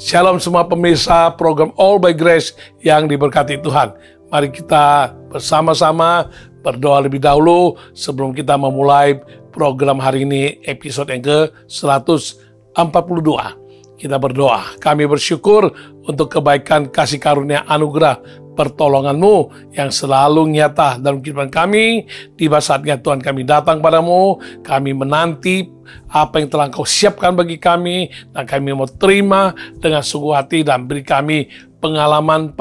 Shalom semua pemirsa program All by Grace yang diberkati Tuhan. Mari kita bersama-sama berdoa lebih dahulu sebelum kita memulai program hari ini, episode yang ke-142. Kita berdoa, kami bersyukur untuk kebaikan, kasih karunia, anugerah, pertolongan-Mu yang selalu nyata dalam kehidupan kami. Tiba saatnya Tuhan kami datang padamu, kami menanti apa yang telah Engkau siapkan bagi kami, dan kami mau terima dengan sungguh hati dan beri kami pengalaman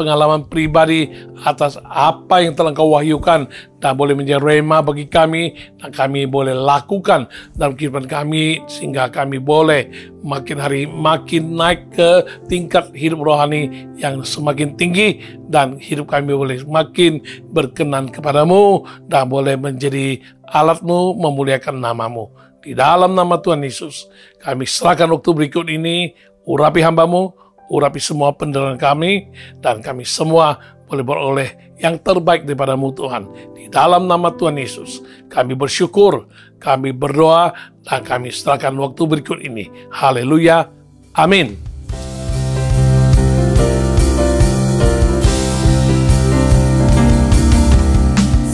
pribadi atas apa yang telah Engkau wahyukan dan boleh menjadi rema bagi kami, dan kami boleh lakukan dalam kehidupan kami sehingga kami boleh makin hari makin naik ke tingkat hidup rohani yang semakin tinggi, dan hidup kami boleh makin berkenan kepadamu dan boleh menjadi alat-Mu memuliakan nama-Mu. Di dalam nama Tuhan Yesus, kami serahkan waktu berikut ini, urapi hamba-Mu, urapi semua pendengaran kami, dan kami semua boleh beroleh yang terbaik daripada-Mu Tuhan. Di dalam nama Tuhan Yesus, kami bersyukur, kami berdoa, dan kami serahkan waktu berikut ini. Haleluya, amin.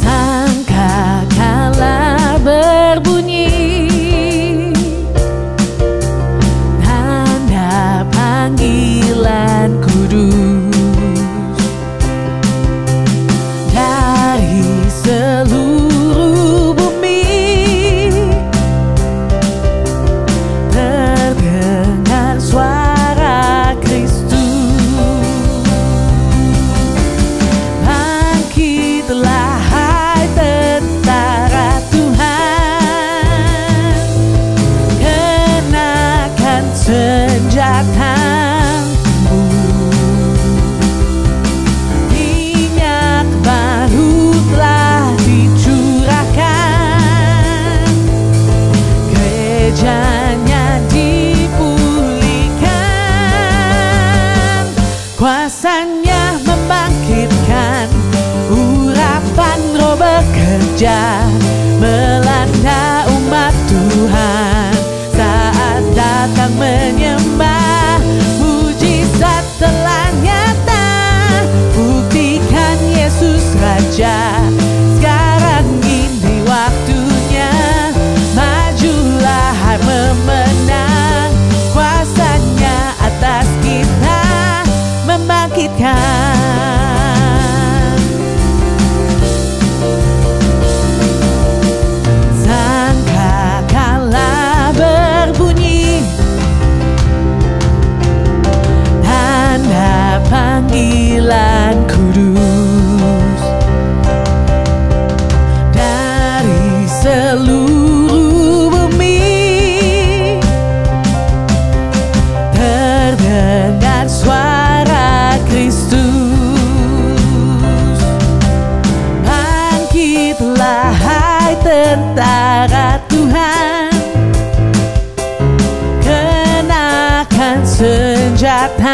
Sangkakala berbunyi, panggilan kudus dari seluruh bumi, terdengar suara Kristus. Bangkitlah hai tentara Tuhan, kenakan senjata. Kuasanya membangkitkan, urapan roh bekerja melanda umat Tuhan. Saat datang menyembah, mujizat telah nyata, buktikan Yesus Raja. Sekarang ini waktunya, majulah hai memenang, kuasanya atas kita membangkitkan. Sangkakala berbunyi, tanda panggilan kudus dari seluruh bumi, terdengar suara Kristus. Bangkitlah hai tentara Tuhan, kenakan senjatamu.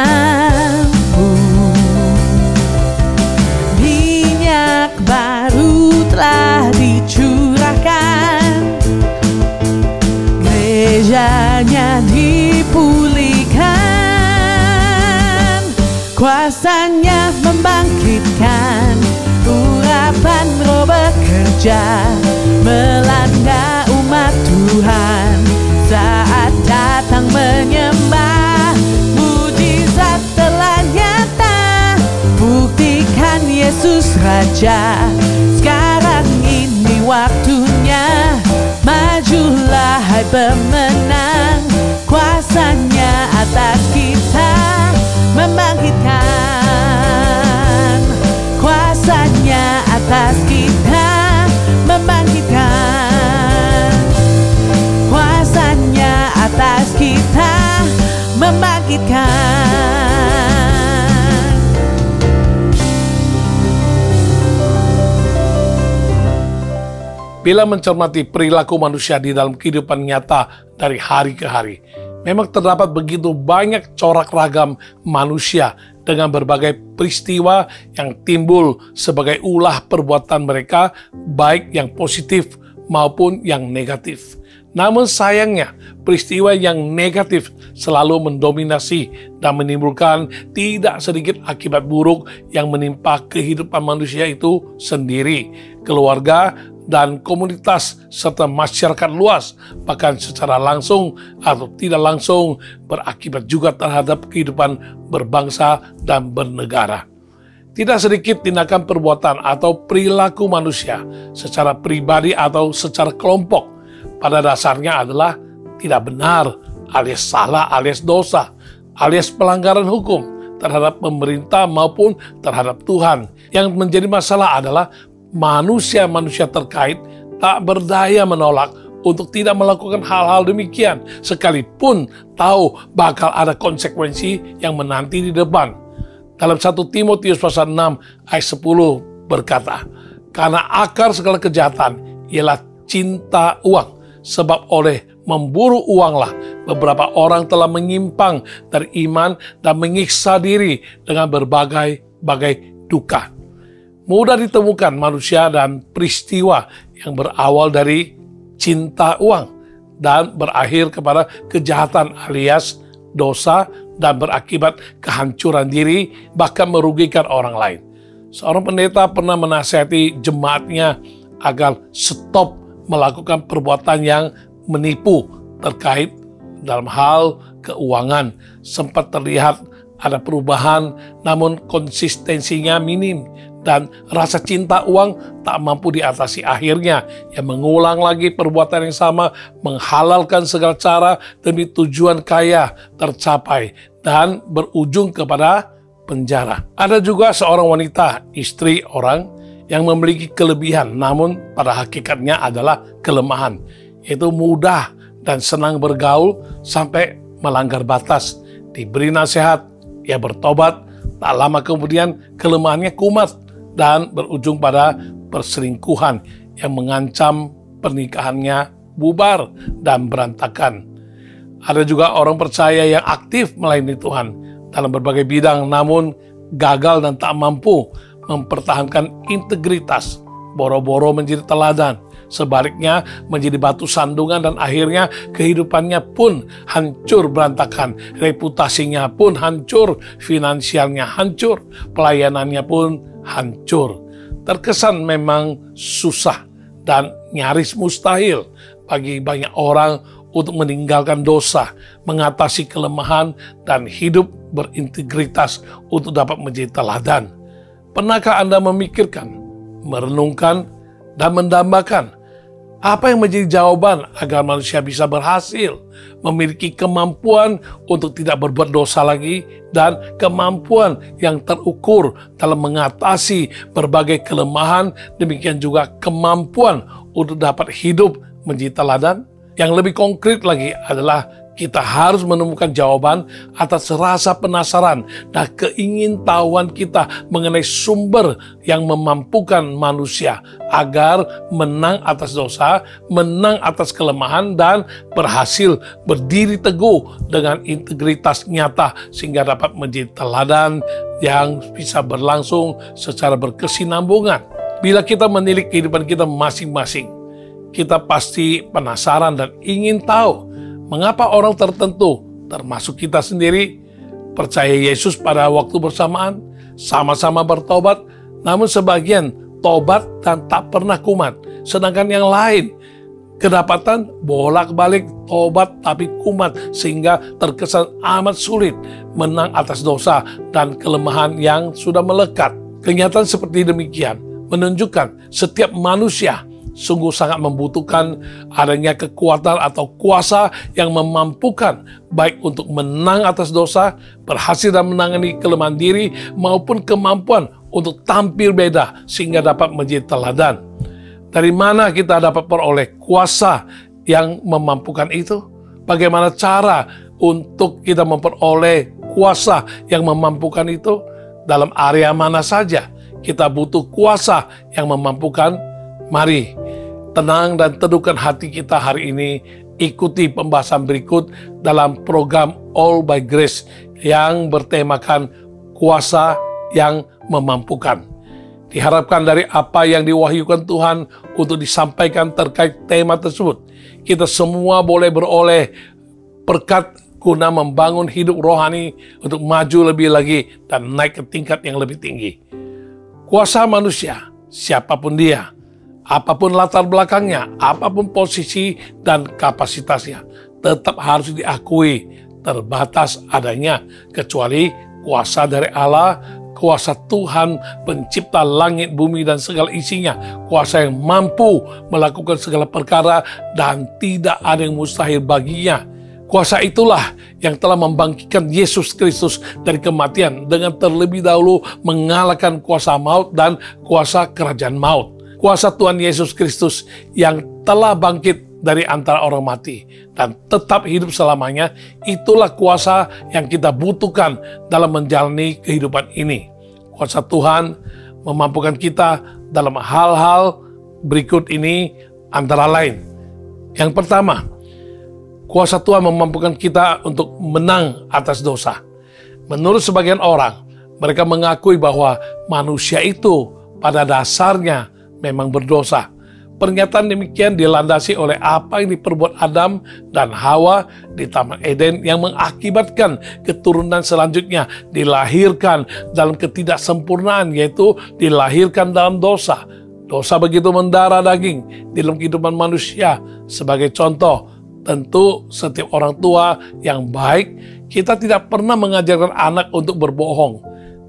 Minyak baru telah dicurahkan, gerejanya dipulihkan. kuasanya membangkitkan, urapan roh bekerja melanda umat Tuhan saat datang menyembah. Mujizat telah nyata, buktikan Yesus Raja. Sekarang ini waktunya, majulah hai pemenang. Kuasanya atas kita membangkitkan, kuasanya atas kita membangkitkan, kuasanya atas kita membangkitkan. Bila mencermati perilaku manusia di dalam kehidupan nyata dari hari ke hari, memang terdapat begitu banyak corak ragam manusia dengan berbagai peristiwa yang timbul sebagai ulah perbuatan mereka, baik yang positif maupun yang negatif. Namun sayangnya, peristiwa yang negatif selalu mendominasi dan menimbulkan tidak sedikit akibat buruk yang menimpa kehidupan manusia itu sendiri, keluarga, dan komunitas serta masyarakat luas, bahkan secara langsung atau tidak langsung berakibat juga terhadap kehidupan berbangsa dan bernegara. Tidak sedikit tindakan perbuatan atau perilaku manusia secara pribadi atau secara kelompok pada dasarnya adalah tidak benar, alias salah, alias dosa, alias pelanggaran hukum terhadap pemerintah maupun terhadap Tuhan. Yang menjadi masalah adalah manusia-manusia terkait tak berdaya menolak untuk tidak melakukan hal-hal demikian, sekalipun tahu bakal ada konsekuensi yang menanti di depan. Dalam 1 Timotius pasal 6 ayat 10 berkata, karena akar segala kejahatan ialah cinta uang, sebab oleh memburu uanglah beberapa orang telah menyimpang dari iman dan menyiksa diri dengan berbagai duka. Mudah ditemukan manusia dan peristiwa yang berawal dari cinta uang dan berakhir kepada kejahatan alias dosa dan berakibat kehancuran diri, bahkan merugikan orang lain. Seorang pendeta pernah menasihati jemaatnya agar stop melakukan perbuatan yang menipu terkait dalam hal keuangan. Sempat terlihat ada perubahan, namun konsistensinya minim dan rasa cinta uang tak mampu diatasi. Akhirnya yang mengulang lagi perbuatan yang sama, menghalalkan segala cara demi tujuan kaya tercapai dan berujung kepada penjara. Ada juga seorang wanita, istri orang yang memiliki kelebihan, namun pada hakikatnya adalah kelemahan, yaitu mudah dan senang bergaul sampai melanggar batas. Diberi nasihat, ia bertobat, tak lama kemudian kelemahannya kumat dan berujung pada perselingkuhan yang mengancam pernikahannya bubar dan berantakan. Ada juga orang percaya yang aktif melayani Tuhan dalam berbagai bidang, namun gagal dan tak mampu mempertahankan integritas, boro-boro menjadi teladan, sebaliknya menjadi batu sandungan dan akhirnya kehidupannya pun hancur berantakan, reputasinya pun hancur, finansialnya hancur, pelayanannya pun hancur. Terkesan memang susah dan nyaris mustahil bagi banyak orang untuk meninggalkan dosa, mengatasi kelemahan, dan hidup berintegritas untuk dapat menjadi teladan. Pernahkah Anda memikirkan, merenungkan, dan mendambakan apa yang menjadi jawaban agar manusia bisa berhasil memiliki kemampuan untuk tidak berbuat dosa lagi dan kemampuan yang terukur dalam mengatasi berbagai kelemahan, demikian juga kemampuan untuk dapat hidup menjadi teladan? Yang lebih konkret lagi adalah kita harus menemukan jawaban atas rasa penasaran dan keingintahuan kita mengenai sumber yang memampukan manusia agar menang atas dosa, menang atas kelemahan, dan berhasil berdiri teguh dengan integritas nyata sehingga dapat menjadi teladan yang bisa berlangsung secara berkesinambungan. Bila kita menilik kehidupan kita masing-masing, kita pasti penasaran dan ingin tahu mengapa orang tertentu, termasuk kita sendiri, percaya Yesus pada waktu bersamaan, sama-sama bertobat, namun sebagian tobat dan tak pernah kumat. Sedangkan yang lain kedapatan bolak-balik tobat tapi kumat, sehingga terkesan amat sulit menang atas dosa dan kelemahan yang sudah melekat. Kenyataan seperti demikian menunjukkan setiap manusia sungguh sangat membutuhkan adanya kekuatan atau kuasa yang memampukan baik untuk menang atas dosa, berhasil dalam menangani kelemahan diri, maupun kemampuan untuk tampil beda sehingga dapat menjadi teladan. Dari mana kita dapat peroleh kuasa yang memampukan itu? Bagaimana cara untuk kita memperoleh kuasa yang memampukan itu? Dalam area mana saja kita butuh kuasa yang memampukan? Mari tenang dan teduhkan hati kita hari ini. Ikuti pembahasan berikut dalam program All by Grace yang bertemakan kuasa yang memampukan. Diharapkan dari apa yang diwahyukan Tuhan untuk disampaikan terkait tema tersebut, kita semua boleh beroleh berkat guna membangun hidup rohani untuk maju lebih lagi dan naik ke tingkat yang lebih tinggi. Kuasa manusia, siapapun dia, apapun latar belakangnya, apapun posisi dan kapasitasnya, tetap harus diakui terbatas adanya, kecuali kuasa dari Allah, kuasa Tuhan pencipta langit, bumi, dan segala isinya. Kuasa yang mampu melakukan segala perkara dan tidak ada yang mustahil baginya. Kuasa itulah yang telah membangkitkan Yesus Kristus dari kematian dengan terlebih dahulu mengalahkan kuasa maut dan kuasa kerajaan maut. Kuasa Tuhan Yesus Kristus yang telah bangkit dari antara orang mati dan tetap hidup selamanya, itulah kuasa yang kita butuhkan dalam menjalani kehidupan ini. Kuasa Tuhan memampukan kita dalam hal-hal berikut ini, antara lain. Yang pertama, kuasa Tuhan memampukan kita untuk menang atas dosa. Menurut sebagian orang, mereka mengakui bahwa manusia itu pada dasarnya memang berdosa. Pernyataan demikian dilandasi oleh apa yang diperbuat Adam dan Hawa di Taman Eden yang mengakibatkan keturunan selanjutnya dilahirkan dalam ketidaksempurnaan, yaitu dilahirkan dalam dosa. Dosa begitu mendarah daging di dalam kehidupan manusia. Sebagai contoh, tentu setiap orang tua yang baik, kita tidak pernah mengajarkan anak untuk berbohong.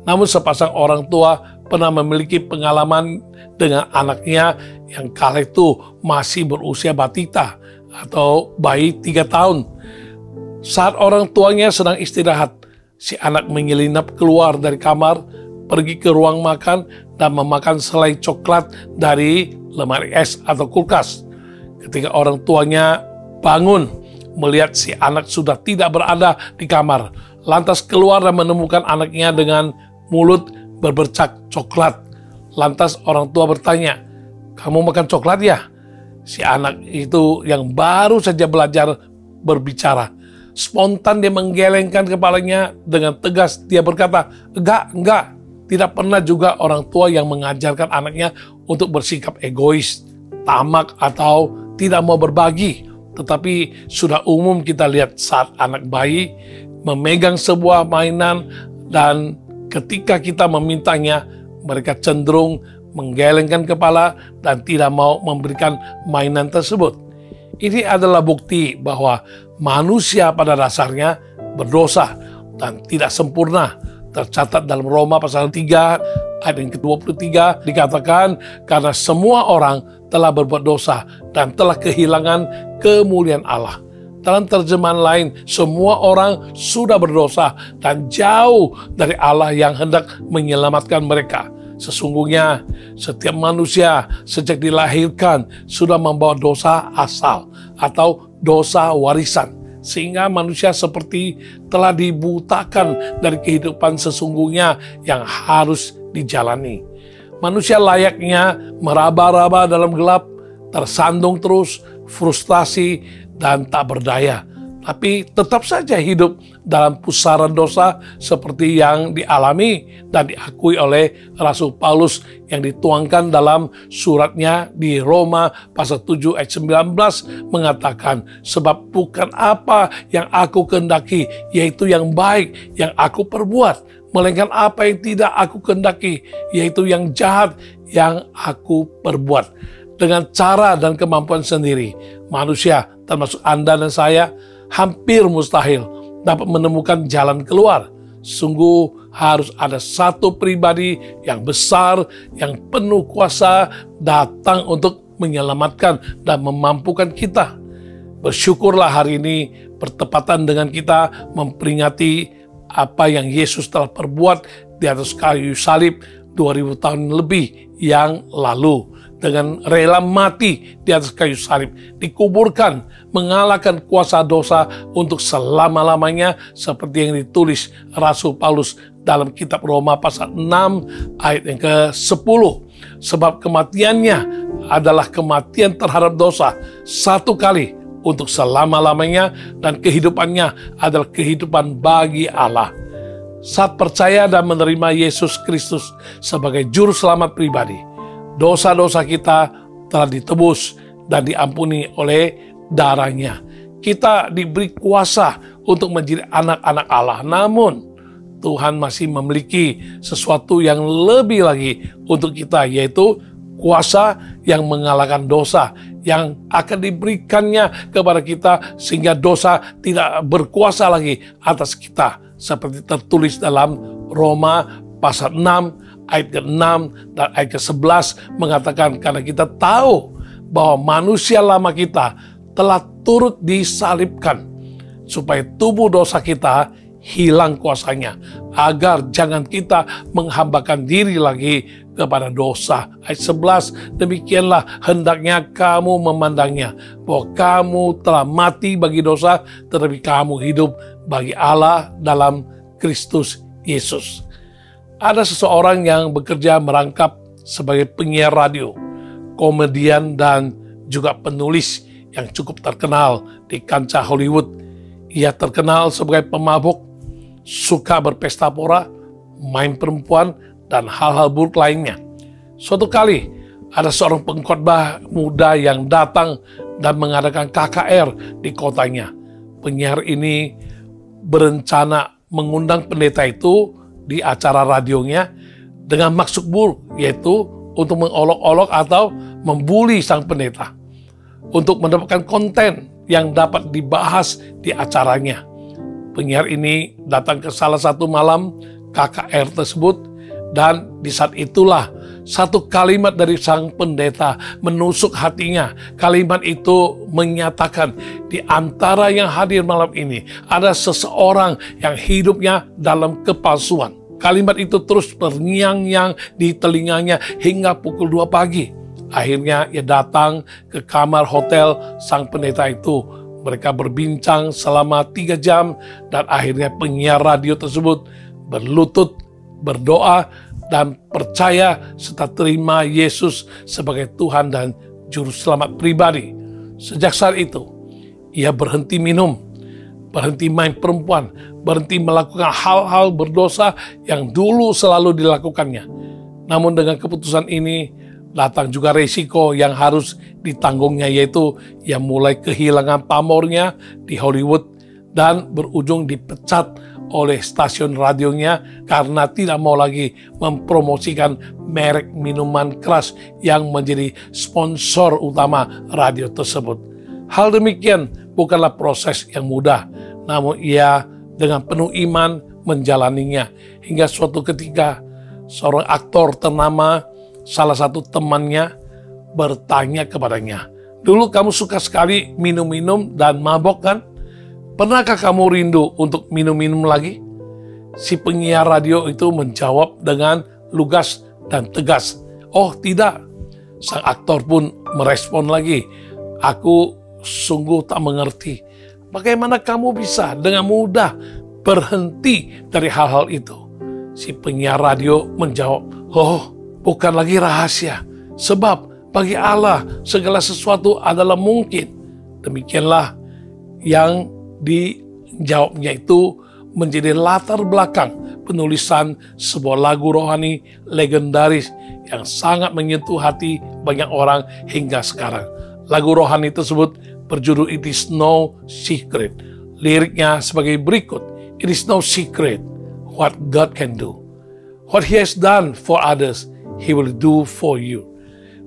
Namun sepasang orang tua pernah memiliki pengalaman dengan anaknya yang kala itu masih berusia batita atau bayi 3 tahun. Saat orang tuanya sedang istirahat, si anak menyelinap keluar dari kamar, pergi ke ruang makan dan memakan selai coklat dari lemari es atau kulkas. Ketika orang tuanya bangun, melihat si anak sudah tidak berada di kamar, lantas keluar dan menemukan anaknya dengan mulut berbercak coklat. Lantas orang tua bertanya, "Kamu makan coklat ya?" Si anak itu yang baru saja belajar berbicara, spontan dia menggelengkan kepalanya dengan tegas. Dia berkata, enggak. Tidak pernah juga orang tua yang mengajarkan anaknya untuk bersikap egois, tamak, atau tidak mau berbagi. Tetapi sudah umum kita lihat saat anak bayi memegang sebuah mainan dan ketika kita memintanya, mereka cenderung menggelengkan kepala dan tidak mau memberikan mainan tersebut. Ini adalah bukti bahwa manusia pada dasarnya berdosa dan tidak sempurna. Tercatat dalam Roma pasal 3 ayat yang ke-23 dikatakan, karena semua orang telah berbuat dosa dan telah kehilangan kemuliaan Allah. Dalam terjemahan lain, semua orang sudah berdosa dan jauh dari Allah yang hendak menyelamatkan mereka. Sesungguhnya setiap manusia sejak dilahirkan sudah membawa dosa asal atau dosa warisan, sehingga manusia seperti telah dibutakan dari kehidupan sesungguhnya yang harus dijalani. Manusia layaknya meraba-raba dalam gelap, tersandung terus, frustasi, dan tak berdaya. tapi tetap saja hidup dalam pusaran dosa seperti yang dialami dan diakui oleh Rasul Paulus yang dituangkan dalam suratnya di Roma pasal 7 ayat 19 mengatakan, sebab bukan apa yang aku kehendaki, yaitu yang baik yang aku perbuat, melainkan apa yang tidak aku kehendaki, yaitu yang jahat yang aku perbuat. Dengan cara dan kemampuan sendiri, manusia termasuk Anda dan saya hampir mustahil dapat menemukan jalan keluar. Sungguh harus ada satu pribadi yang besar, yang penuh kuasa datang untuk menyelamatkan dan memampukan kita. Bersyukurlah hari ini bertepatan dengan kita memperingati apa yang Yesus telah perbuat di atas kayu salib 2000 tahun lebih yang lalu. Dengan rela mati di atas kayu salib, dikuburkan, mengalahkan kuasa dosa untuk selama-lamanya, seperti yang ditulis Rasul Paulus dalam kitab Roma pasal 6 ayat yang ke-10. Sebab kematiannya adalah kematian terhadap dosa satu kali untuk selama-lamanya, dan kehidupannya adalah kehidupan bagi Allah. Saat percaya dan menerima Yesus Kristus sebagai juru selamat pribadi, dosa-dosa kita telah ditebus dan diampuni oleh darahnya. Kita diberi kuasa untuk menjadi anak-anak Allah. Namun, Tuhan masih memiliki sesuatu yang lebih lagi untuk kita, yaitu kuasa yang mengalahkan dosa, yang akan diberikannya kepada kita sehingga dosa tidak berkuasa lagi atas kita. Seperti tertulis dalam Roma pasal 6 ayat ke-6 dan ayat ke-11 mengatakan, karena kita tahu bahwa manusia lama kita telah turut disalibkan supaya tubuh dosa kita hilang kuasanya, agar jangan kita menghambakan diri lagi kepada dosa. Ayat 11, demikianlah hendaknya kamu memandangnya, bahwa kamu telah mati bagi dosa, tetapi kamu hidup bagi Allah dalam Kristus Yesus. Ada seseorang yang bekerja merangkap sebagai penyiar radio, komedian, dan juga penulis yang cukup terkenal di kancah Hollywood. Ia terkenal sebagai pemabuk, suka berpesta pora, main perempuan, dan hal-hal buruk lainnya. Suatu kali, ada seorang pengkhotbah muda yang datang dan mengadakan KKR di kotanya. Penyiar ini berencana mengundang pendeta itu di acara radionya dengan maksud buruk, yaitu untuk mengolok-olok atau membuli sang pendeta untuk mendapatkan konten yang dapat dibahas di acaranya. Penyiar ini datang ke salah satu malam KKR tersebut, dan di saat itulah satu kalimat dari sang pendeta menusuk hatinya. Kalimat itu menyatakan, di antara yang hadir malam ini ada seseorang yang hidupnya dalam kepalsuan. Kalimat itu terus terngiang-ngiang di telinganya hingga pukul 2 pagi. Akhirnya ia datang ke kamar hotel sang pendeta itu. Mereka berbincang selama 3 jam dan akhirnya penyiar radio tersebut berlutut, berdoa, dan percaya serta terima Yesus sebagai Tuhan dan Juru Selamat pribadi. Sejak saat itu, ia berhenti minum, berhenti main perempuan, berhenti melakukan hal-hal berdosa yang dulu selalu dilakukannya. Namun dengan keputusan ini, datang juga resiko yang harus ditanggungnya, yaitu ia mulai kehilangan pamornya di Hollywood dan berujung dipecat oleh stasiun radionya karena tidak mau lagi mempromosikan merek minuman keras yang menjadi sponsor utama radio tersebut. Hal demikian bukanlah proses yang mudah, namun ia dengan penuh iman menjalaninya hingga suatu ketika seorang aktor ternama, salah satu temannya, bertanya kepadanya, "Dulu kamu suka sekali minum-minum dan mabok kan? Pernahkah kamu rindu untuk minum-minum lagi?" Si penyiar radio itu menjawab dengan lugas dan tegas, "Oh tidak." Sang aktor pun merespon lagi, "Aku sungguh tak mengerti. Bagaimana kamu bisa dengan mudah berhenti dari hal-hal itu?" Si penyiar radio menjawab, "Oh, bukan lagi rahasia, sebab bagi Allah segala sesuatu adalah mungkin." Demikianlah yang Dijawabnya itu menjadi latar belakang penulisan sebuah lagu rohani legendaris yang sangat menyentuh hati banyak orang hingga sekarang. Lagu rohani tersebut berjudul It Is No Secret. Liriknya sebagai berikut. It is no secret what God can do. What He has done for others, He will do for you.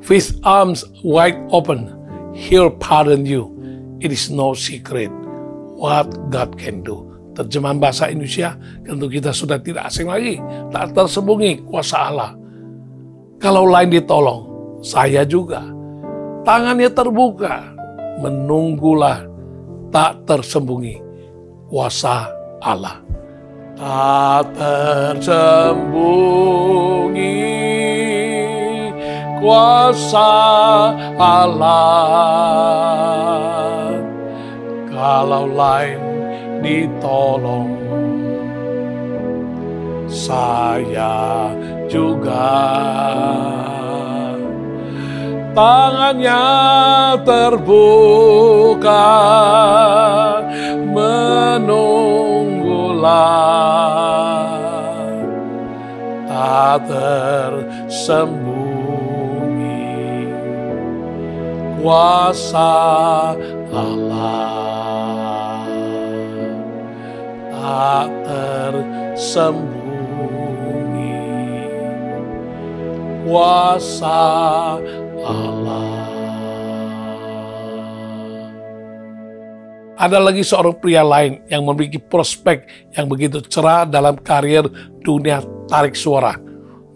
With arms wide open, He'll pardon you. It is no secret what God can do. Terjemahan bahasa Indonesia tentu kita sudah tidak asing lagi. Tak tersembunyi kuasa Allah. Kalau lain ditolong, saya juga. Tangannya terbuka, menunggulah, tak tersembunyi kuasa Allah. Tak tersembunyi kuasa Allah. Kalau lain ditolong, saya juga. Tangannya terbuka, menunggulah, tak tersembunyi kuasa Allah, tak tersembunyi kuasa Allah. Ada lagi seorang pria lain yang memiliki prospek yang begitu cerah dalam karir dunia tarik suara.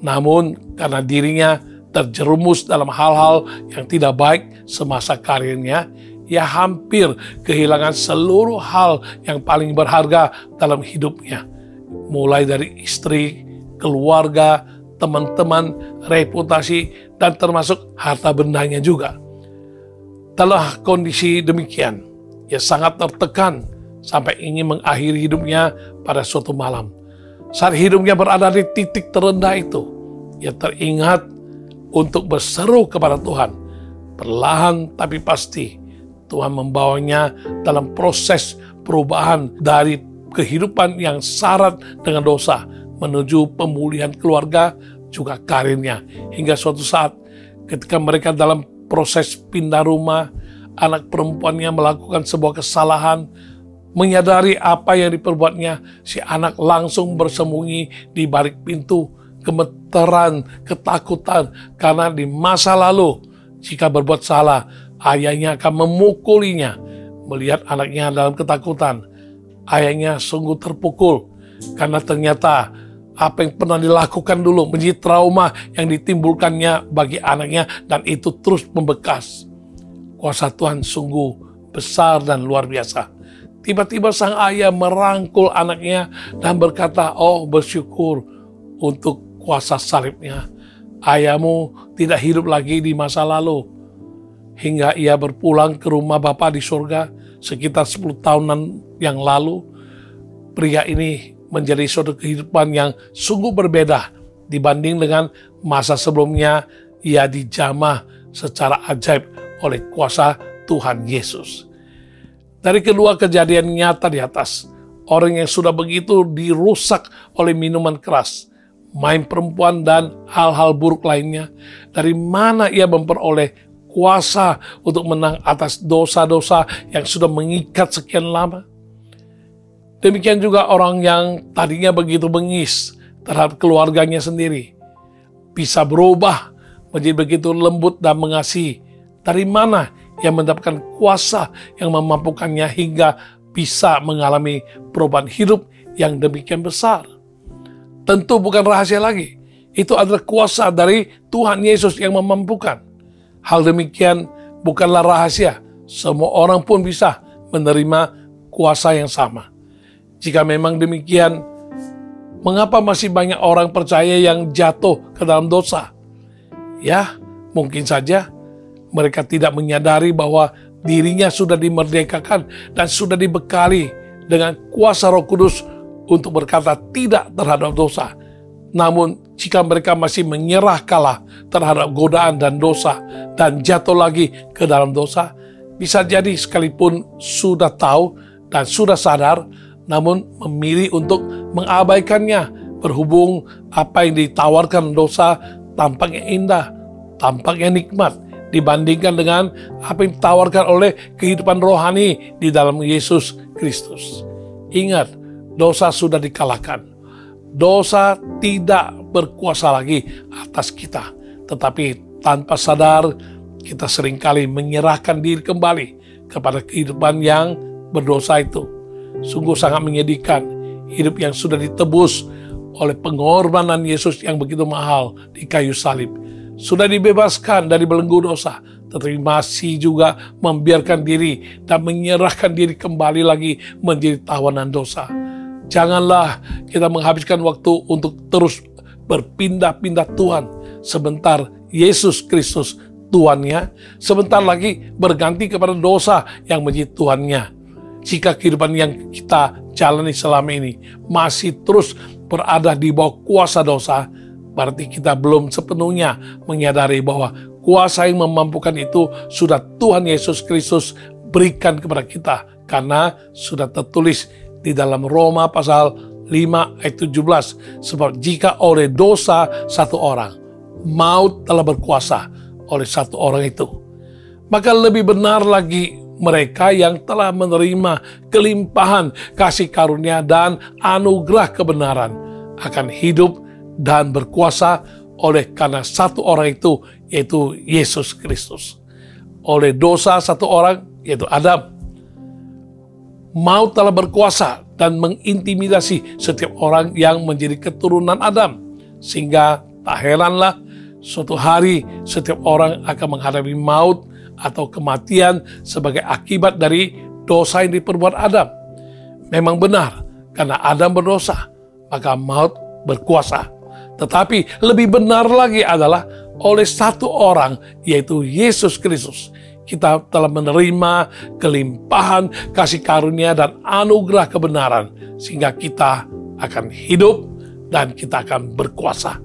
Namun karena dirinya terjerumus dalam hal-hal yang tidak baik semasa karirnya, ia hampir kehilangan seluruh hal yang paling berharga dalam hidupnya. Mulai dari istri, keluarga, teman-teman, reputasi, dan termasuk harta bendanya juga. Dalam kondisi demikian, ia sangat tertekan sampai ingin mengakhiri hidupnya pada suatu malam. Saat hidupnya berada di titik terendah itu, ia teringat untuk berseru kepada Tuhan. Perlahan tapi pasti, Tuhan membawanya dalam proses perubahan dari kehidupan yang syarat dengan dosa menuju pemulihan keluarga juga karirnya. Hingga suatu saat ketika mereka dalam proses pindah rumah, anak perempuannya melakukan sebuah kesalahan, menyadari apa yang diperbuatnya, si anak langsung bersembunyi di balik pintu, gemeteran, ketakutan karena di masa lalu jika berbuat salah, ayahnya akan memukulinya. Melihat anaknya dalam ketakutan, ayahnya sungguh terpukul karena ternyata apa yang pernah dilakukan dulu menjadi trauma yang ditimbulkannya bagi anaknya, dan itu terus membekas. Kuasa Tuhan sungguh besar dan luar biasa. Tiba-tiba sang ayah merangkul anaknya dan berkata, "Oh, bersyukur untuk kuasa salibnya. Ayahmu tidak hidup lagi di masa lalu." Hingga ia berpulang ke rumah Bapa di surga sekitar 10 tahunan yang lalu, pria ini menjadi suatu kehidupan yang sungguh berbeda dibanding dengan masa sebelumnya. Ia dijamah secara ajaib oleh kuasa Tuhan Yesus. Dari kedua kejadian nyata di atas, orang yang sudah begitu dirusak oleh minuman keras, main perempuan, dan hal-hal buruk lainnya, dari mana ia memperoleh kuasa untuk menang atas dosa-dosa yang sudah mengikat sekian lama? Demikian juga orang yang tadinya begitu bengis terhadap keluarganya sendiri, bisa berubah menjadi begitu lembut dan mengasihi. Dari mana ia mendapatkan kuasa yang memampukannya hingga bisa mengalami perubahan hidup yang demikian besar? Tentu bukan rahasia lagi. Itu adalah kuasa dari Tuhan Yesus yang memampukan. Hal demikian bukanlah rahasia. Semua orang pun bisa menerima kuasa yang sama. Jika memang demikian, mengapa masih banyak orang percaya yang jatuh ke dalam dosa? Ya, mungkin saja mereka tidak menyadari bahwa dirinya sudah dimerdekakan dan sudah dibekali dengan kuasa Roh Kudus untuk berkata tidak terhadap dosa. Namun, jika mereka masih menyerah kalah terhadap godaan dan dosa dan jatuh lagi ke dalam dosa, bisa jadi sekalipun sudah tahu dan sudah sadar, namun memilih untuk mengabaikannya, berhubung apa yang ditawarkan dosa tampaknya indah, tampaknya nikmat, dibandingkan dengan apa yang ditawarkan oleh kehidupan rohani di dalam Yesus Kristus. Ingat, dosa sudah dikalahkan. Dosa tidak berkuasa lagi atas kita. Tetapi tanpa sadar, kita seringkali menyerahkan diri kembali kepada kehidupan yang berdosa itu. Sungguh sangat menyedihkan, hidup yang sudah ditebus oleh pengorbanan Yesus yang begitu mahal di kayu salib. Sudah dibebaskan dari belenggu dosa, tetapi masih juga membiarkan diri dan menyerahkan diri kembali lagi menjadi tawanan dosa. Janganlah kita menghabiskan waktu untuk terus berpindah-pindah Tuhan. Sebentar Yesus Kristus Tuannya, sebentar lagi berganti kepada dosa yang menjadi Tuannya. Jika kehidupan yang kita jalani selama ini masih terus berada di bawah kuasa dosa, berarti kita belum sepenuhnya menyadari bahwa kuasa yang memampukan itu sudah Tuhan Yesus Kristus berikan kepada kita. Karena sudah tertulis di dalam Roma pasal 5 ayat 17. Sebab jika oleh dosa satu orang, maut telah berkuasa oleh satu orang itu, maka lebih benar lagi mereka yang telah menerima kelimpahan kasih karunia dan anugerah kebenaran akan hidup dan berkuasa oleh karena satu orang itu, yaitu Yesus Kristus. Oleh dosa satu orang, yaitu Adam, maut telah berkuasa dan mengintimidasi setiap orang yang menjadi keturunan Adam. Sehingga tak heranlah suatu hari setiap orang akan menghadapi maut atau kematian sebagai akibat dari dosa yang diperbuat Adam. Memang benar, karena Adam berdosa, maka maut berkuasa. Tetapi lebih benar lagi adalah oleh satu orang, yaitu Yesus Kristus, kita telah menerima kelimpahan kasih karunia dan anugerah kebenaran, sehingga kita akan hidup dan kita akan berkuasa.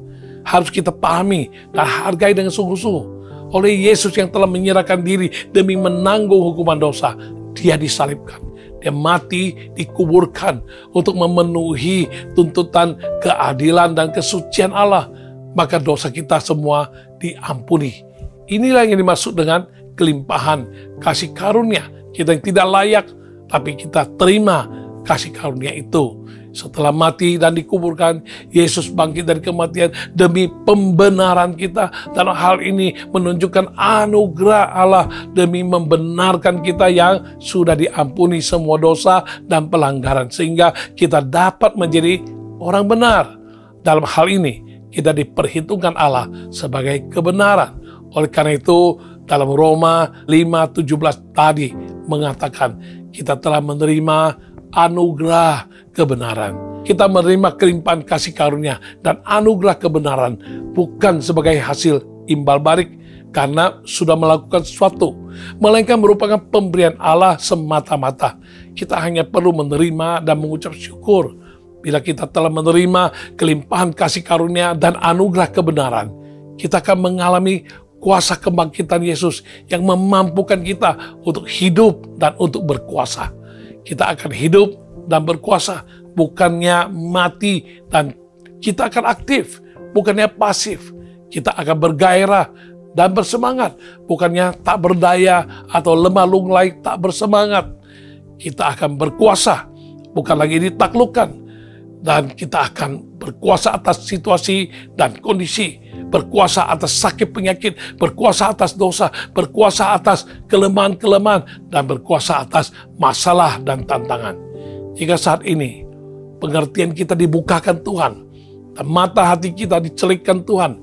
Harus kita pahami dan hargai dengan sungguh-sungguh. Oleh Yesus yang telah menyerahkan diri demi menanggung hukuman dosa, Dia disalibkan, Dia mati, dikuburkan untuk memenuhi tuntutan keadilan dan kesucian Allah. Maka dosa kita semua diampuni. Inilah yang dimaksud dengan kelimpahan kasih karunia. Kita yang tidak layak, tapi kita terima kasih karunia itu. Setelah mati dan dikuburkan, Yesus bangkit dari kematian demi pembenaran kita. Dan hal ini menunjukkan anugerah Allah demi membenarkan kita yang sudah diampuni semua dosa dan pelanggaran. Sehingga kita dapat menjadi orang benar. Dalam hal ini, kita diperhitungkan Allah sebagai kebenaran. Oleh karena itu, dalam Roma 5:17 tadi mengatakan, kita telah menerima anugerah kebenaran. Kita menerima kelimpahan kasih karunia dan anugerah kebenaran bukan sebagai hasil imbal balik karena sudah melakukan sesuatu, melainkan merupakan pemberian Allah semata-mata. Kita hanya perlu menerima dan mengucap syukur. Bila kita telah menerima kelimpahan kasih karunia dan anugerah kebenaran, kita akan mengalami kuasa kebangkitan Yesus yang memampukan kita untuk hidup dan untuk berkuasa. Kita akan hidup dan berkuasa, bukannya mati, dan kita akan aktif, bukannya pasif. Kita akan bergairah dan bersemangat, bukannya tak berdaya atau lemah lunglai tak bersemangat. Kita akan berkuasa, bukan lagi ditaklukkan, dan kita akan berkuasa atas situasi dan kondisi, berkuasa atas sakit penyakit, berkuasa atas dosa, berkuasa atas kelemahan-kelemahan, dan berkuasa atas masalah dan tantangan. Jika saat ini pengertian kita dibukakan Tuhan, dan mata hati kita dicelikkan Tuhan,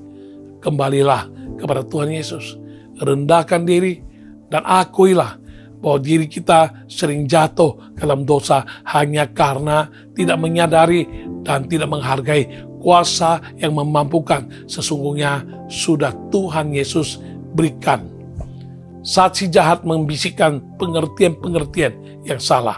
kembalilah kepada Tuhan Yesus. Rendahkan diri dan akuilah bahwa diri kita sering jatuh ke dalam dosa hanya karena tidak menyadari dan tidak menghargai kuasa yang memampukan sesungguhnya sudah Tuhan Yesus berikan. Saat si jahat membisikkan pengertian-pengertian yang salah,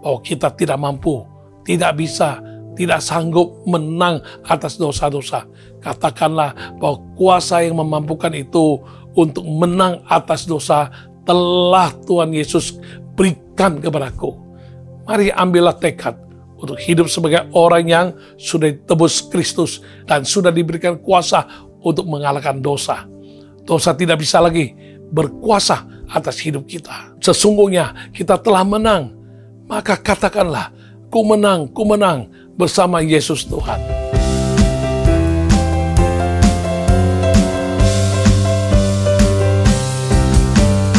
bahwa kita tidak mampu, tidak bisa, tidak sanggup menang atas dosa-dosa, katakanlah bahwa kuasa yang memampukan itu untuk menang atas dosa telah Tuhan Yesus berikan kepadaku. Mari ambillah tekad untuk hidup sebagai orang yang sudah ditebus Kristus dan sudah diberikan kuasa untuk mengalahkan dosa. Dosa tidak bisa lagi berkuasa atas hidup kita. Sesungguhnya kita telah menang. Maka katakanlah, ku menang bersama Yesus Tuhan.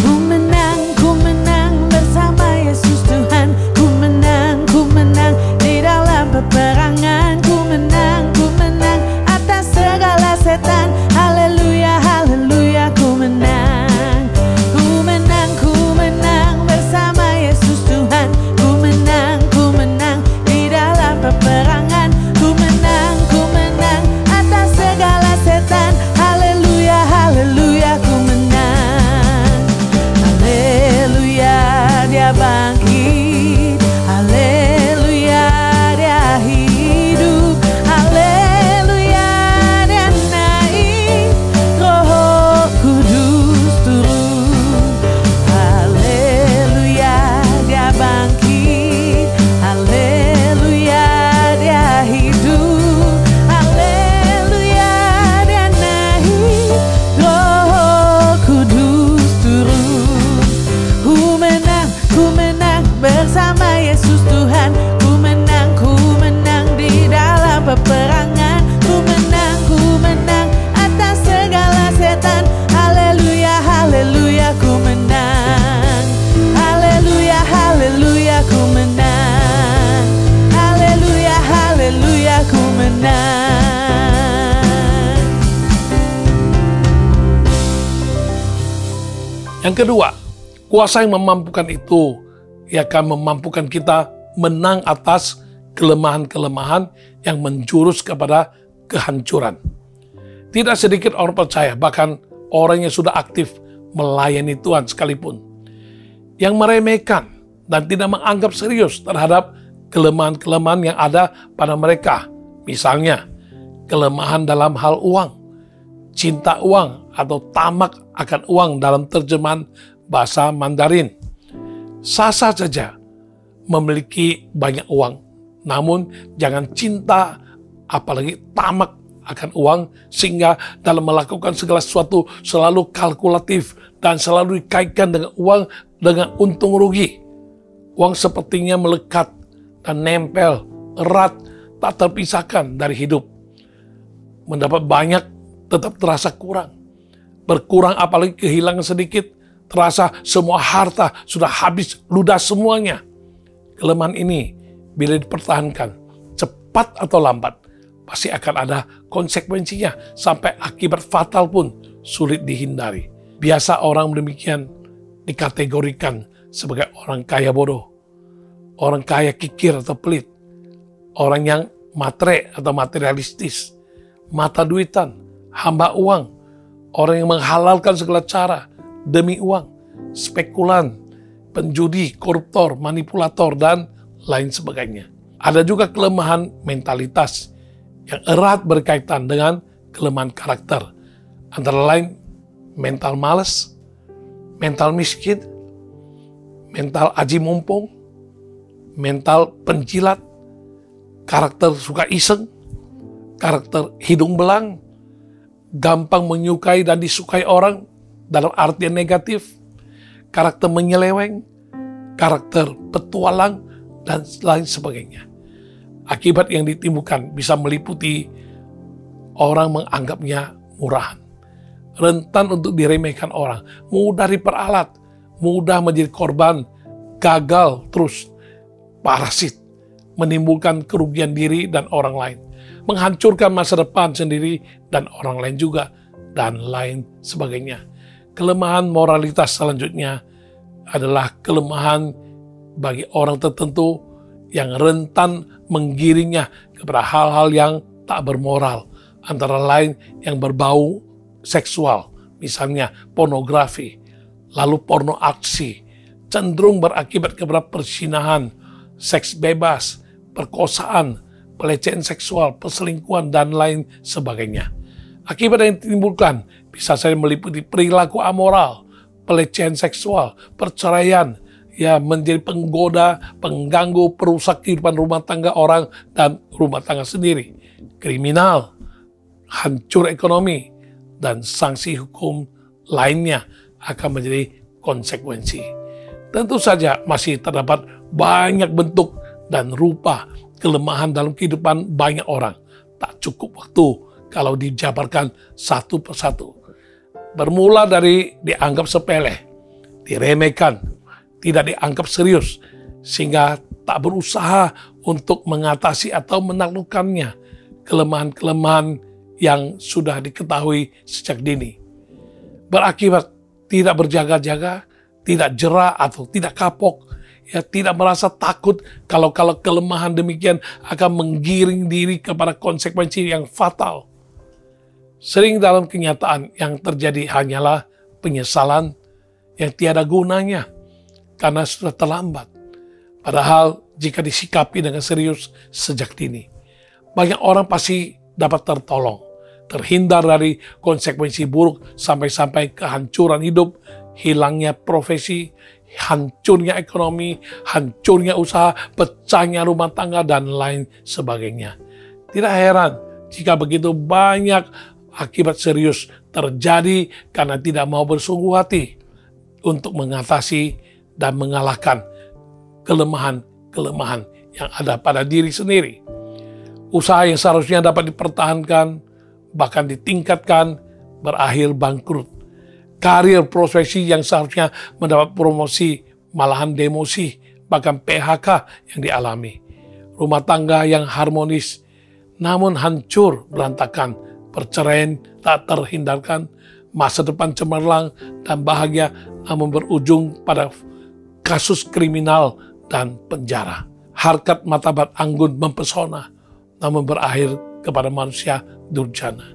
Ku menang bersama Yesus Tuhan. Ku menang di dalam peperangan. Ku menang atas segala setan. Haleluya, haleluya, ku menang. Ku menang bersama Yesus Tuhan. Ku menang di dalam peperangan. Ku menang atas segala setan. Haleluya, haleluya, ku menang. Haleluya, dia bangkit. Haleluya, dia hidup. Haleluya, dia naik. Roh Kudus turun. Haleluya, dia bangkit. Haleluya, dia hidup. Haleluya, dia naik. Roh Kudus turun. Ku menang bersama Yesus Tuhan. Ku menang di dalam peperangan. Ku menang atas segala setan. Haleluya, haleluya, ku menang. Haleluya, haleluya, ku menang. Haleluya, haleluya, ku menang. Yang kedua, kuasa yang memampukan itu, ia akan memampukan kita menang atas kelemahan-kelemahan yang menjurus kepada kehancuran. Tidak sedikit orang percaya, bahkan orang yang sudah aktif melayani Tuhan sekalipun, yang meremehkan dan tidak menganggap serius terhadap kelemahan-kelemahan yang ada pada mereka. Misalnya, kelemahan dalam hal uang, cinta uang atau tamak akan uang dalam terjemahan bahasa Mandarin. Sah-sah saja memiliki banyak uang, namun jangan cinta apalagi tamak akan uang sehingga dalam melakukan segala sesuatu selalu kalkulatif dan selalu dikaitkan dengan uang dengan untung rugi. Uang sepertinya melekat dan nempel erat, tak terpisahkan dari hidup. Mendapat banyak tetap terasa kurang. Berkurang apalagi kehilangan sedikit, terasa semua harta sudah habis, ludas semuanya. Kelemahan ini bila dipertahankan, cepat atau lambat, pasti akan ada konsekuensinya sampai akibat fatal pun sulit dihindari. Biasa orang demikian dikategorikan sebagai orang kaya bodoh, orang kaya kikir atau pelit, orang yang matre atau materialistis, mata duitan, hamba uang, orang yang menghalalkan segala cara demi uang, spekulan, penjudi, koruptor, manipulator, dan lain sebagainya. Ada juga kelemahan mentalitas yang erat berkaitan dengan kelemahan karakter. Antara lain mental malas, mental miskin, mental aji mumpung, mental penjilat, karakter suka iseng, karakter hidung belang, gampang menyukai dan disukai orang dalam artian negatif, karakter menyeleweng, karakter petualang, dan lain sebagainya. Akibat yang ditimbulkan bisa meliputi orang menganggapnya murahan, rentan untuk diremehkan orang, mudah diperalat, mudah menjadi korban, gagal terus, parasit, menimbulkan kerugian diri dan orang lain, menghancurkan masa depan sendiri dan orang lain juga, dan lain sebagainya. Kelemahan moralitas selanjutnya adalah kelemahan bagi orang tertentu yang rentan menggiringnya kepada hal-hal yang tak bermoral, antara lain yang berbau seksual, misalnya pornografi, lalu porno aksi, cenderung berakibat kepada perzinahan, seks bebas, perkosaan, pelecehan seksual, perselingkuhan, dan lain sebagainya. Akibat yang ditimbulkan bisa saja meliputi perilaku amoral, pelecehan seksual, perceraian, ya menjadi penggoda, pengganggu, perusak kehidupan rumah tangga orang dan rumah tangga sendiri. Kriminal, hancur ekonomi, dan sanksi hukum lainnya akan menjadi konsekuensi. Tentu saja masih terdapat banyak bentuk dan rupa kelemahan dalam kehidupan banyak orang. Tak cukup waktu kalau dijabarkan satu persatu. Bermula dari dianggap sepele, diremehkan, tidak dianggap serius, sehingga tak berusaha untuk mengatasi atau menaklukkannya. Kelemahan-kelemahan yang sudah diketahui sejak dini. Berakibat tidak berjaga-jaga, tidak jera atau tidak kapok, ya tidak merasa takut kalau kelemahan demikian akan menggiring diri kepada konsekuensi yang fatal. Sering dalam kenyataan yang terjadi hanyalah penyesalan yang tiada gunanya karena sudah terlambat. Padahal jika disikapi dengan serius sejak dini, banyak orang pasti dapat tertolong, terhindar dari konsekuensi buruk sampai-sampai kehancuran hidup, hilangnya profesi, hancurnya ekonomi, hancurnya usaha, pecahnya rumah tangga, dan lain sebagainya. Tidak heran jika begitu banyak akibat serius terjadi karena tidak mau bersungguh hati untuk mengatasi dan mengalahkan kelemahan-kelemahan yang ada pada diri sendiri. Usaha yang seharusnya dapat dipertahankan, bahkan ditingkatkan, berakhir bangkrut. Karir profesi yang seharusnya mendapat promosi, malahan demosi, bahkan PHK yang dialami. Rumah tangga yang harmonis, namun hancur berantakan, perceraian tak terhindarkan, masa depan cemerlang dan bahagia, namun berujung pada kasus kriminal dan penjara. Harkat martabat anggun mempesona, namun berakhir kepada manusia durjana.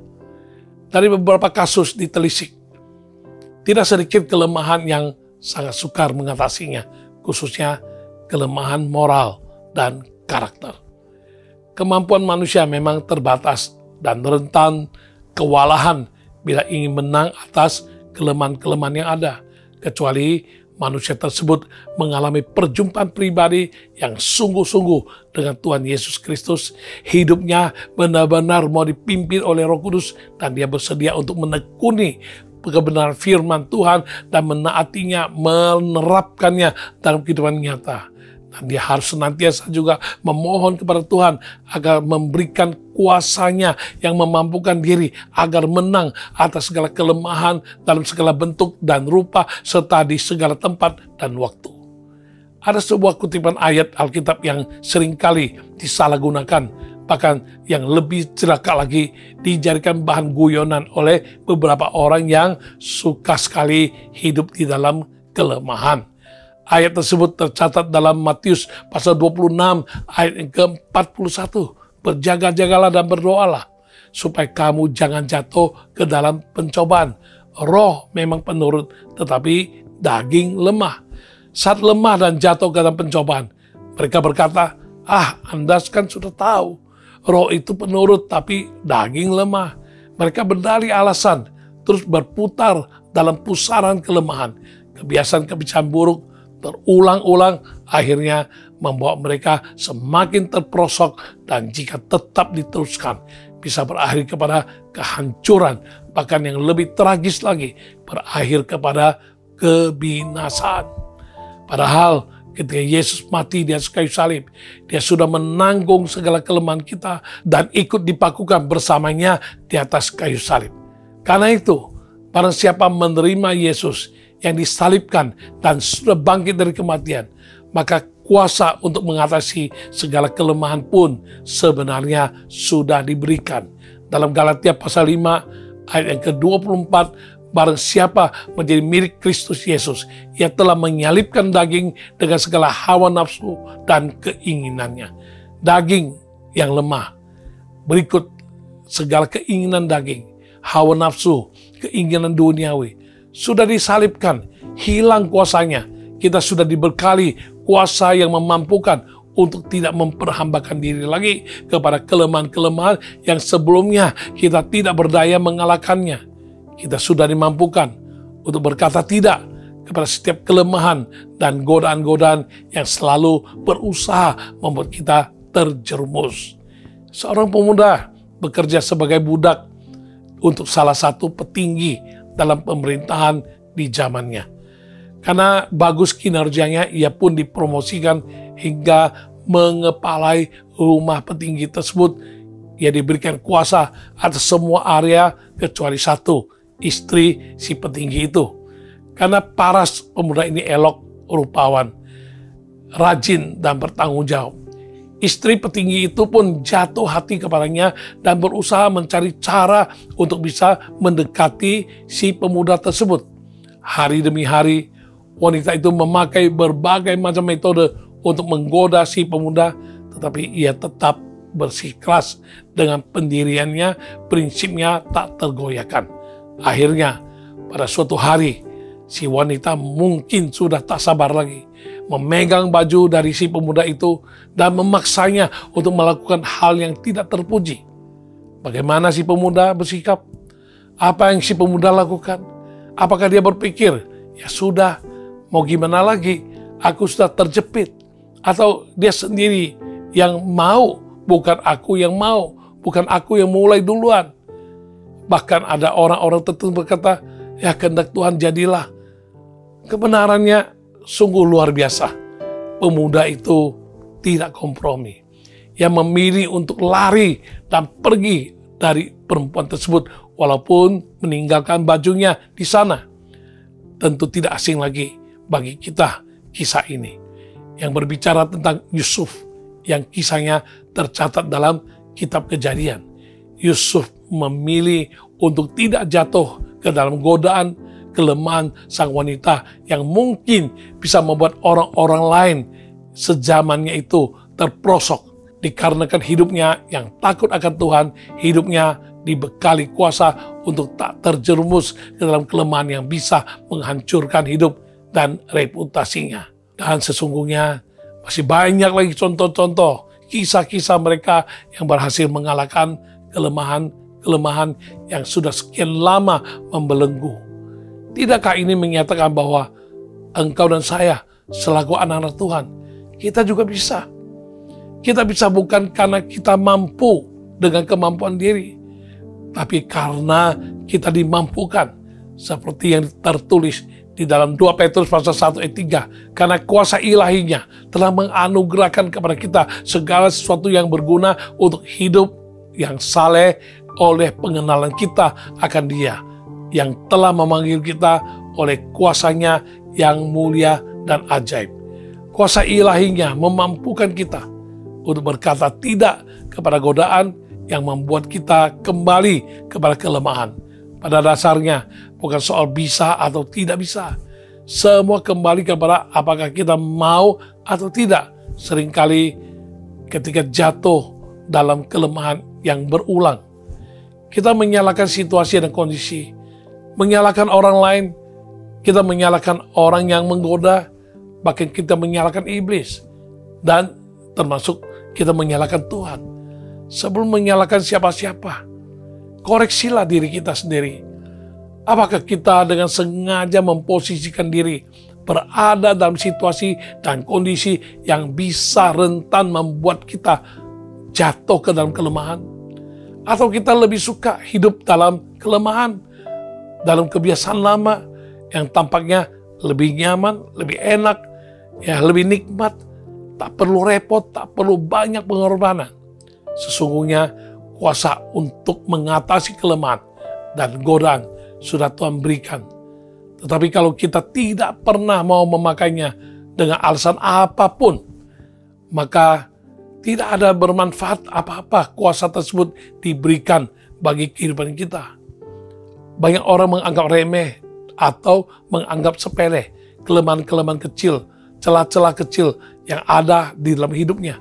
Dari beberapa kasus ditelisik, tidak sedikit kelemahan yang sangat sukar mengatasinya, khususnya kelemahan moral dan karakter. Kemampuan manusia memang terbatas dan rentan kewalahan bila ingin menang atas kelemahan-kelemahan yang ada, kecuali manusia tersebut mengalami perjumpaan pribadi yang sungguh-sungguh dengan Tuhan Yesus Kristus. Hidupnya benar-benar mau dipimpin oleh Roh Kudus dan dia bersedia untuk menekuni kebenaran firman Tuhan dan menaatinya, menerapkannya dalam kehidupan nyata. Dan dia harus senantiasa juga memohon kepada Tuhan agar memberikan kuasanya yang memampukan diri agar menang atas segala kelemahan dalam segala bentuk dan rupa serta di segala tempat dan waktu. Ada sebuah kutipan ayat Alkitab yang seringkali disalahgunakan, bahkan yang lebih celaka lagi dijadikan bahan guyonan oleh beberapa orang yang suka sekali hidup di dalam kelemahan. Ayat tersebut tercatat dalam Matius pasal 26 ayat yang ke-41. Berjaga-jagalah dan berdoalah supaya kamu jangan jatuh ke dalam pencobaan. Roh memang penurut, tetapi daging lemah. Saat lemah dan jatuh ke dalam pencobaan, mereka berkata, Anda kan sudah tahu, roh itu penurut tapi daging lemah. Mereka berdalih alasan, terus berputar dalam pusaran kelemahan. Kebiasaan-kebiasaan buruk terulang-ulang akhirnya membawa mereka semakin terperosok dan jika tetap diteruskan bisa berakhir kepada kehancuran, bahkan yang lebih tragis lagi berakhir kepada kebinasaan. Padahal ketika Yesus mati di atas kayu salib, dia sudah menanggung segala kelemahan kita dan ikut dipakukan bersamanya di atas kayu salib. Karena itu, barang siapa menerima Yesus yang disalibkan dan sudah bangkit dari kematian, maka kuasa untuk mengatasi segala kelemahan pun sebenarnya sudah diberikan. Dalam Galatia pasal 5 ayat yang ke-24, barang siapa menjadi milik Kristus Yesus, ia telah menyalibkan daging dengan segala hawa nafsu dan keinginannya. Daging yang lemah, berikut segala keinginan daging, hawa nafsu, keinginan duniawi, sudah disalibkan, hilang kuasanya. Kita sudah diberkali kuasa yang memampukan untuk tidak memperhambakan diri lagi kepada kelemahan-kelemahan yang sebelumnya kita tidak berdaya mengalahkannya. Kita sudah dimampukan untuk berkata tidak kepada setiap kelemahan dan godaan-godaan yang selalu berusaha membuat kita terjerumus. Seorang pemuda bekerja sebagai budak untuk salah satu petinggi dalam pemerintahan di zamannya. Karena bagus kinerjanya, ia pun dipromosikan hingga mengepalai rumah petinggi tersebut. Ia diberikan kuasa atas semua area kecuali satu, istri si petinggi itu. Karena paras pemuda ini elok, rupawan, rajin, dan bertanggung jawab. Istri petinggi itu pun jatuh hati kepadanya dan berusaha mencari cara untuk bisa mendekati si pemuda tersebut. Hari demi hari, wanita itu memakai berbagai macam metode untuk menggoda si pemuda, tetapi ia tetap bersikeras dengan pendiriannya, prinsipnya tak tergoyahkan. Akhirnya, pada suatu hari, si wanita mungkin sudah tak sabar lagi, memegang baju dari si pemuda itu dan memaksanya untuk melakukan hal yang tidak terpuji. Bagaimana si pemuda bersikap? Apa yang si pemuda lakukan? Apakah dia berpikir, ya sudah, mau gimana lagi, aku sudah terjepit? Atau dia sendiri yang mau, bukan aku yang mau, bukan aku yang mulai duluan? Bahkan ada orang-orang tertentu berkata, ya kehendak Tuhan jadilah. Kebenarannya sungguh luar biasa. Pemuda itu tidak kompromi. Ia memilih untuk lari dan pergi dari perempuan tersebut walaupun meninggalkan bajunya di sana. Tentu tidak asing lagi bagi kita kisah ini yang berbicara tentang Yusuf yang kisahnya tercatat dalam kitab Kejadian. Yusuf memilih untuk tidak jatuh ke dalam godaan kelemahan sang wanita yang mungkin bisa membuat orang-orang lain sezamannya itu terperosok. Dikarenakan hidupnya yang takut akan Tuhan, hidupnya dibekali kuasa untuk tak terjerumus ke dalam kelemahan yang bisa menghancurkan hidup dan reputasinya. Dan sesungguhnya masih banyak lagi contoh-contoh kisah-kisah mereka yang berhasil mengalahkan kelemahan yang sudah sekian lama membelenggu. Tidakkah ini menyatakan bahwa engkau dan saya selaku anak-anak Tuhan, kita juga bisa. Kita bisa bukan karena kita mampu dengan kemampuan diri, tapi karena kita dimampukan seperti yang tertulis di dalam 2 Petrus pasal 1 ayat 3. Karena kuasa ilahinya telah menganugerahkan kepada kita segala sesuatu yang berguna untuk hidup yang saleh oleh pengenalan kita akan Dia yang telah memanggil kita oleh kuasanya yang mulia dan ajaib. Kuasa ilahinya memampukan kita untuk berkata tidak kepada godaan yang membuat kita kembali kepada kelemahan. Pada dasarnya bukan soal bisa atau tidak bisa. Semua kembali kepada apakah kita mau atau tidak. Seringkali ketika jatuh dalam kelemahan yang berulang, kita menyalahkan situasi dan kondisi, menyalahkan orang lain, kita menyalahkan orang yang menggoda, bahkan kita menyalahkan iblis, dan termasuk kita menyalahkan Tuhan. Sebelum menyalahkan siapa-siapa, koreksilah diri kita sendiri. Apakah kita dengan sengaja memposisikan diri berada dalam situasi dan kondisi yang bisa rentan membuat kita jatuh ke dalam kelemahan? Atau kita lebih suka hidup dalam kelemahan, dalam kebiasaan lama yang tampaknya lebih nyaman, lebih enak, ya lebih nikmat, tak perlu repot, tak perlu banyak pengorbanan. Sesungguhnya kuasa untuk mengatasi kelemahan dan godaan sudah Tuhan berikan. Tetapi kalau kita tidak pernah mau memakainya dengan alasan apapun, maka tidak ada bermanfaat apa-apa kuasa tersebut diberikan bagi kehidupan kita. Banyak orang menganggap remeh atau menganggap sepele kelemahan-kelemahan kecil, celah-celah kecil yang ada di dalam hidupnya.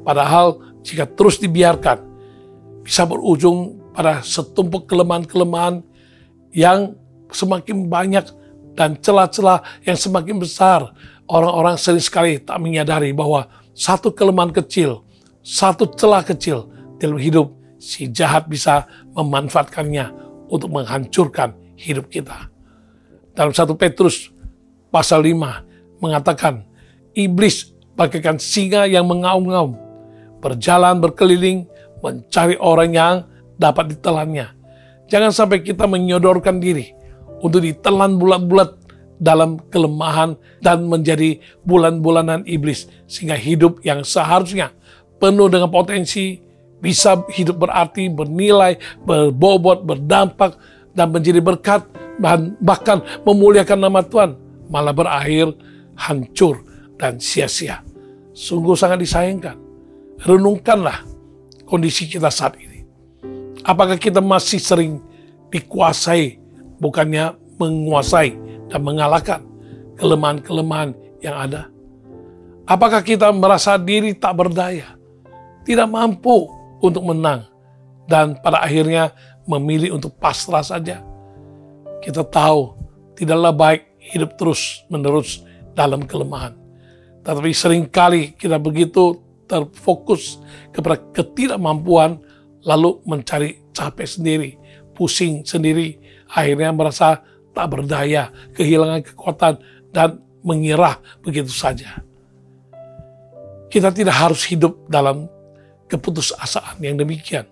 Padahal jika terus dibiarkan, bisa berujung pada setumpuk kelemahan-kelemahan yang semakin banyak dan celah-celah yang semakin besar. Orang-orang sering sekali tak menyadari bahwa satu kelemahan kecil, satu celah kecil dalam hidup, si jahat bisa memanfaatkannya untuk menghancurkan hidup kita. Dalam 1 Petrus pasal 5 mengatakan, iblis bagaikan singa yang mengaum-ngaum, berjalan berkeliling, mencari orang yang dapat ditelannya. Jangan sampai kita menyodorkan diri untuk ditelan bulat-bulat dalam kelemahan dan menjadi bulan-bulanan iblis, sehingga hidup yang seharusnya penuh dengan potensi, bisa hidup berarti, bernilai, berbobot, berdampak, dan menjadi berkat, bahkan memuliakan nama Tuhan, malah berakhir hancur dan sia-sia. Sungguh sangat disayangkan. Renungkanlah kondisi kita saat ini. Apakah kita masih sering dikuasai, bukannya menguasai dan mengalahkan kelemahan-kelemahan yang ada? Apakah kita merasa diri tak berdaya, tidak mampu untuk menang, dan pada akhirnya memilih untuk pasrah saja? Kita tahu tidaklah baik hidup terus-menerus dalam kelemahan. Tetapi seringkali kita begitu terfokus kepada ketidakmampuan, lalu mencari capek sendiri, pusing sendiri, akhirnya merasa tak berdaya, kehilangan kekuatan, dan menyerah begitu saja. Kita tidak harus hidup dalam keputusasaan yang demikian.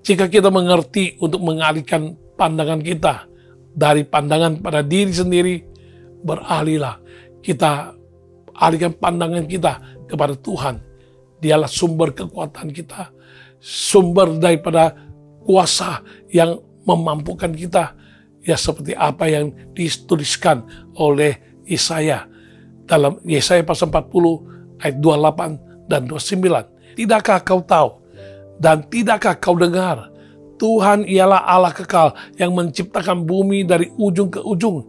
Jika kita mengerti untuk mengalihkan pandangan kita dari pandangan pada diri sendiri, beralihlah kita alihkan pandangan kita kepada Tuhan. Dialah sumber kekuatan kita, sumber daripada kuasa yang memampukan kita. Ya, seperti apa yang dituliskan oleh Yesaya dalam Yesaya pasal 40 ayat 28 dan 29. Tidakkah kau tahu dan tidakkah kau dengar? Tuhan ialah Allah kekal yang menciptakan bumi dari ujung ke ujung.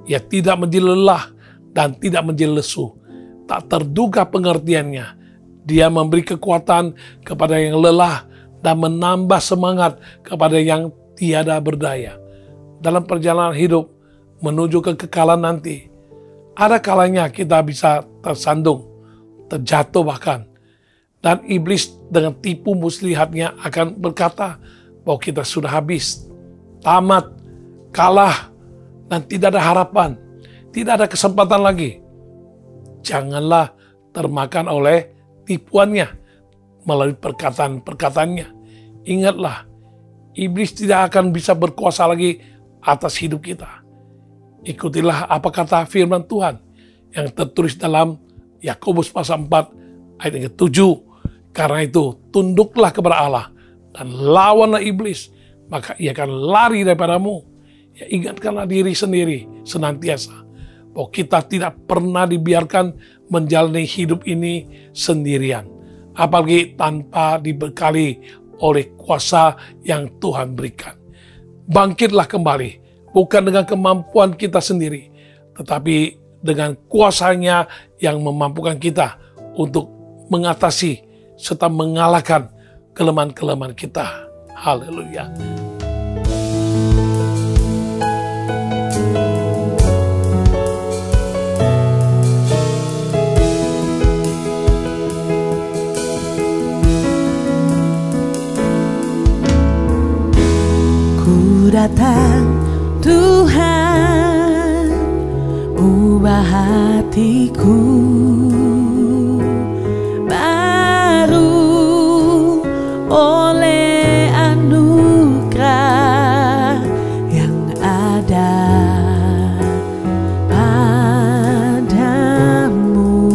Ia tidak menjadi lelah dan tidak menjadi lesu. Tak terduga pengertiannya. Dia memberi kekuatan kepada yang lelah dan menambah semangat kepada yang tiada berdaya. Dalam perjalanan hidup menuju kekekalan nanti, ada kalanya kita bisa tersandung, terjatuh bahkan. Dan iblis dengan tipu muslihatnya akan berkata bahwa kita sudah habis, tamat, kalah, dan tidak ada harapan, tidak ada kesempatan lagi. Janganlah termakan oleh tipuannya melalui perkataan-perkataannya. Ingatlah, iblis tidak akan bisa berkuasa lagi atas hidup kita. Ikutilah apa kata firman Tuhan yang tertulis dalam Yakobus pasal 4 ayat yang ke-7. Karena itu, tunduklah kepada Allah dan lawanlah iblis, maka ia akan lari daripadamu. Ya, ingatkanlah diri sendiri senantiasa bahwa kita tidak pernah dibiarkan menjalani hidup ini sendirian, apalagi tanpa dibekali oleh kuasa yang Tuhan berikan. Bangkitlah kembali, bukan dengan kemampuan kita sendiri, tetapi dengan kuasanya yang memampukan kita untuk mengatasi serta mengalahkan kelemahan-kelemahan kita. Haleluya. Ku datang Tuhan, ubah hatiku baru oleh anugerah yang ada padamu.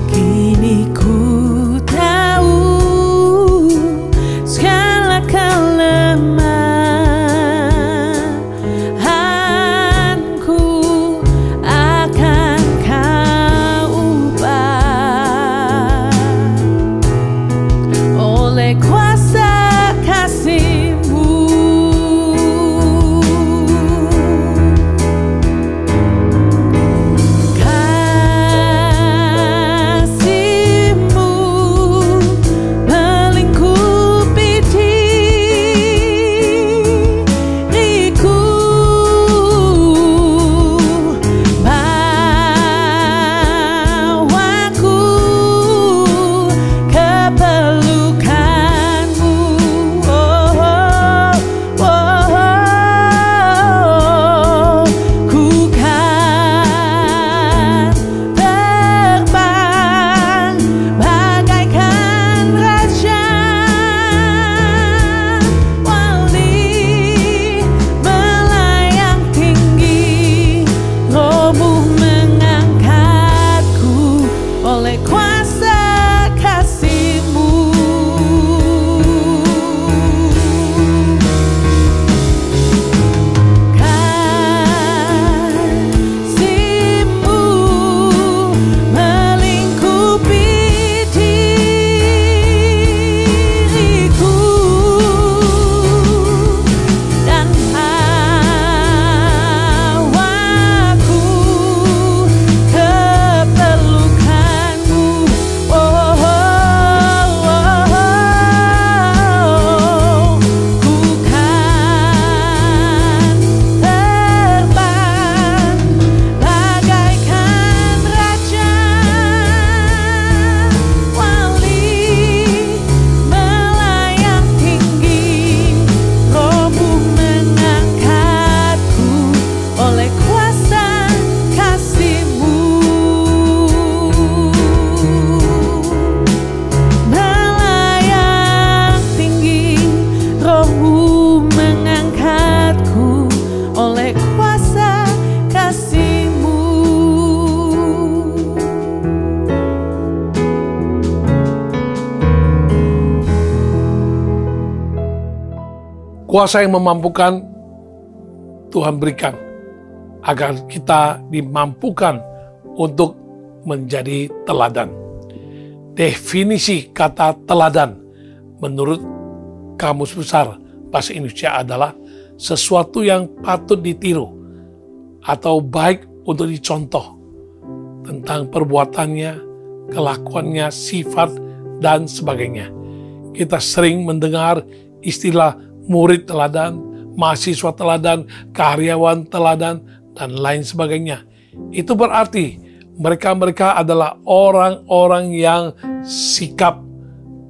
Kini ku tahu segala kelemahanku akan kau ubah Kuasa yang memampukan Tuhan berikan agar kita dimampukan untuk menjadi teladan. Definisi kata teladan menurut Kamus Besar Bahasa Indonesia adalah sesuatu yang patut ditiru atau baik untuk dicontoh tentang perbuatannya, kelakuannya, sifat, dan sebagainya. Kita sering mendengar istilah murid teladan, mahasiswa teladan, karyawan teladan, dan lain sebagainya. Itu berarti mereka adalah orang-orang yang sikap,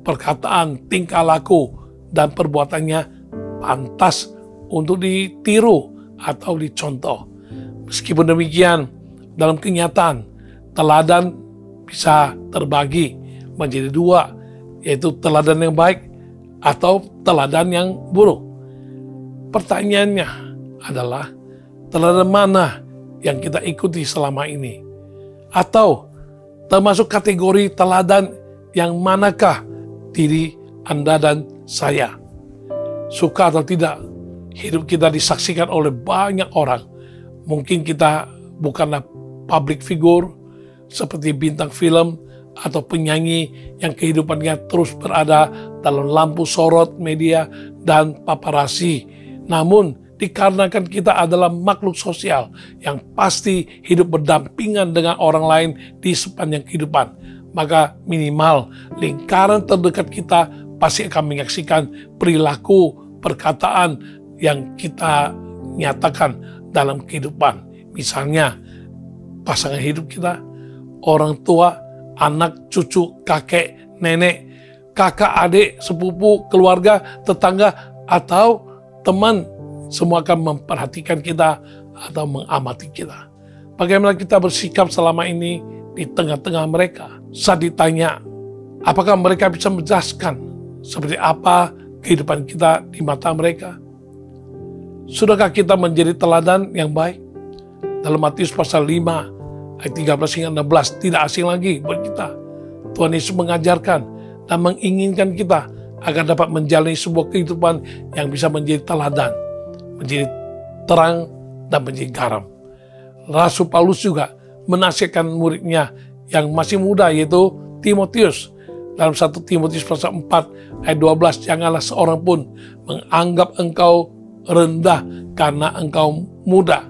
perkataan, tingkah laku, dan perbuatannya pantas untuk ditiru atau dicontoh. Meskipun demikian, dalam kenyataan, teladan bisa terbagi menjadi dua, yaitu teladan yang baik atau teladan yang buruk. Pertanyaannya adalah, teladan mana yang kita ikuti selama ini? Atau termasuk kategori teladan yang manakah diri Anda dan saya? Suka atau tidak, hidup kita disaksikan oleh banyak orang. Mungkin kita bukanlah public figure seperti bintang film atau penyanyi yang kehidupannya terus berada dalam lampu sorot media dan paparazzi. Namun dikarenakan kita adalah makhluk sosial yang pasti hidup berdampingan dengan orang lain di sepanjang kehidupan, maka minimal lingkaran terdekat kita pasti akan menyaksikan perilaku, perkataan yang kita nyatakan dalam kehidupan. Misalnya pasangan hidup kita, orang tua, anak, cucu, kakek, nenek, kakak, adik, sepupu, keluarga, tetangga, atau teman, semua akan memperhatikan kita atau mengamati kita. Bagaimana kita bersikap selama ini di tengah-tengah mereka? Saat ditanya, apakah mereka bisa menjelaskan seperti apa kehidupan kita di mata mereka? Sudahkah kita menjadi teladan yang baik? Dalam Matius pasal 5, ayat 13 hingga 16, tidak asing lagi buat kita. Tuhan Yesus mengajarkan dan menginginkan kita agar dapat menjalani sebuah kehidupan yang bisa menjadi teladan, menjadi terang, dan menjadi garam. Rasul Paulus juga menasihatkan muridnya yang masih muda, yaitu Timotius. Dalam 1 Timotius pasal 4 ayat 12, janganlah seorang pun menganggap engkau rendah karena engkau muda.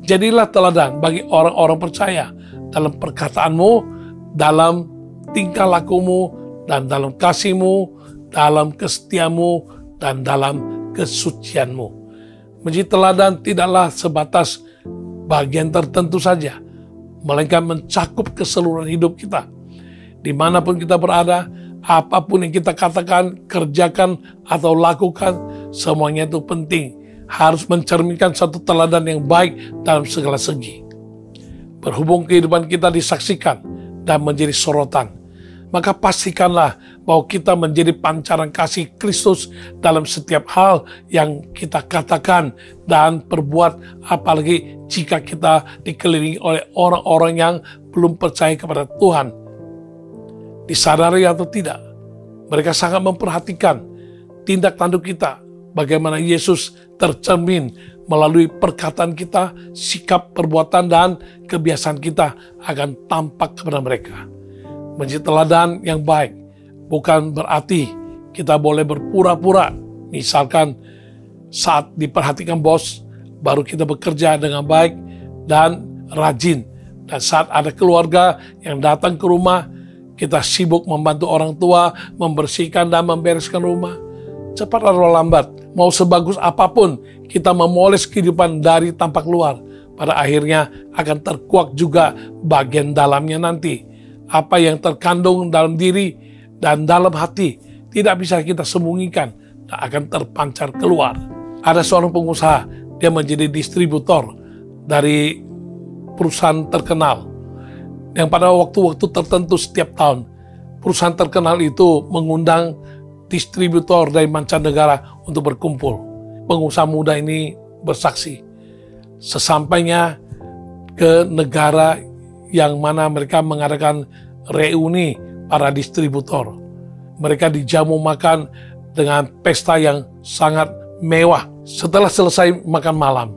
Jadilah teladan bagi orang-orang percaya dalam perkataanmu, dalam tingkah lakumu, dan dalam kasihmu, dalam kesetiamu, dan dalam kesucianmu. Menjadi teladan tidaklah sebatas bagian tertentu saja, melainkan mencakup keseluruhan hidup kita. Dimanapun kita berada, apapun yang kita katakan, kerjakan, atau lakukan, semuanya itu penting. Harus mencerminkan satu teladan yang baik dalam segala segi. Berhubung kehidupan kita disaksikan dan menjadi sorotan, maka pastikanlah bahwa kita menjadi pancaran kasih Kristus dalam setiap hal yang kita katakan dan perbuat, apalagi jika kita dikelilingi oleh orang-orang yang belum percaya kepada Tuhan. Disadari atau tidak, mereka sangat memperhatikan tindak tanduk kita, bagaimana Yesus tercermin melalui perkataan kita, sikap, perbuatan, dan kebiasaan kita akan tampak kepada mereka. Menjadi teladan yang baik bukan berarti kita boleh berpura-pura. Misalkan saat diperhatikan bos, baru kita bekerja dengan baik dan rajin. Dan saat ada keluarga yang datang ke rumah, kita sibuk membantu orang tua, membersihkan dan membereskan rumah. Cepat atau lambat, mau sebagus apapun kita memoles kehidupan dari tampak luar, pada akhirnya akan terkuak juga bagian dalamnya nanti. Apa yang terkandung dalam diri dan dalam hati tidak bisa kita sembunyikan dan akan terpancar keluar. Ada seorang pengusaha, dia menjadi distributor dari perusahaan terkenal, yang pada waktu-waktu tertentu setiap tahun perusahaan terkenal itu mengundang distributor dari mancanegara untuk berkumpul. Pengusaha muda ini bersaksi, sesampainya ke negara yang mana mereka mengadakan reuni para distributor, mereka dijamu makan dengan pesta yang sangat mewah. Setelah selesai makan malam,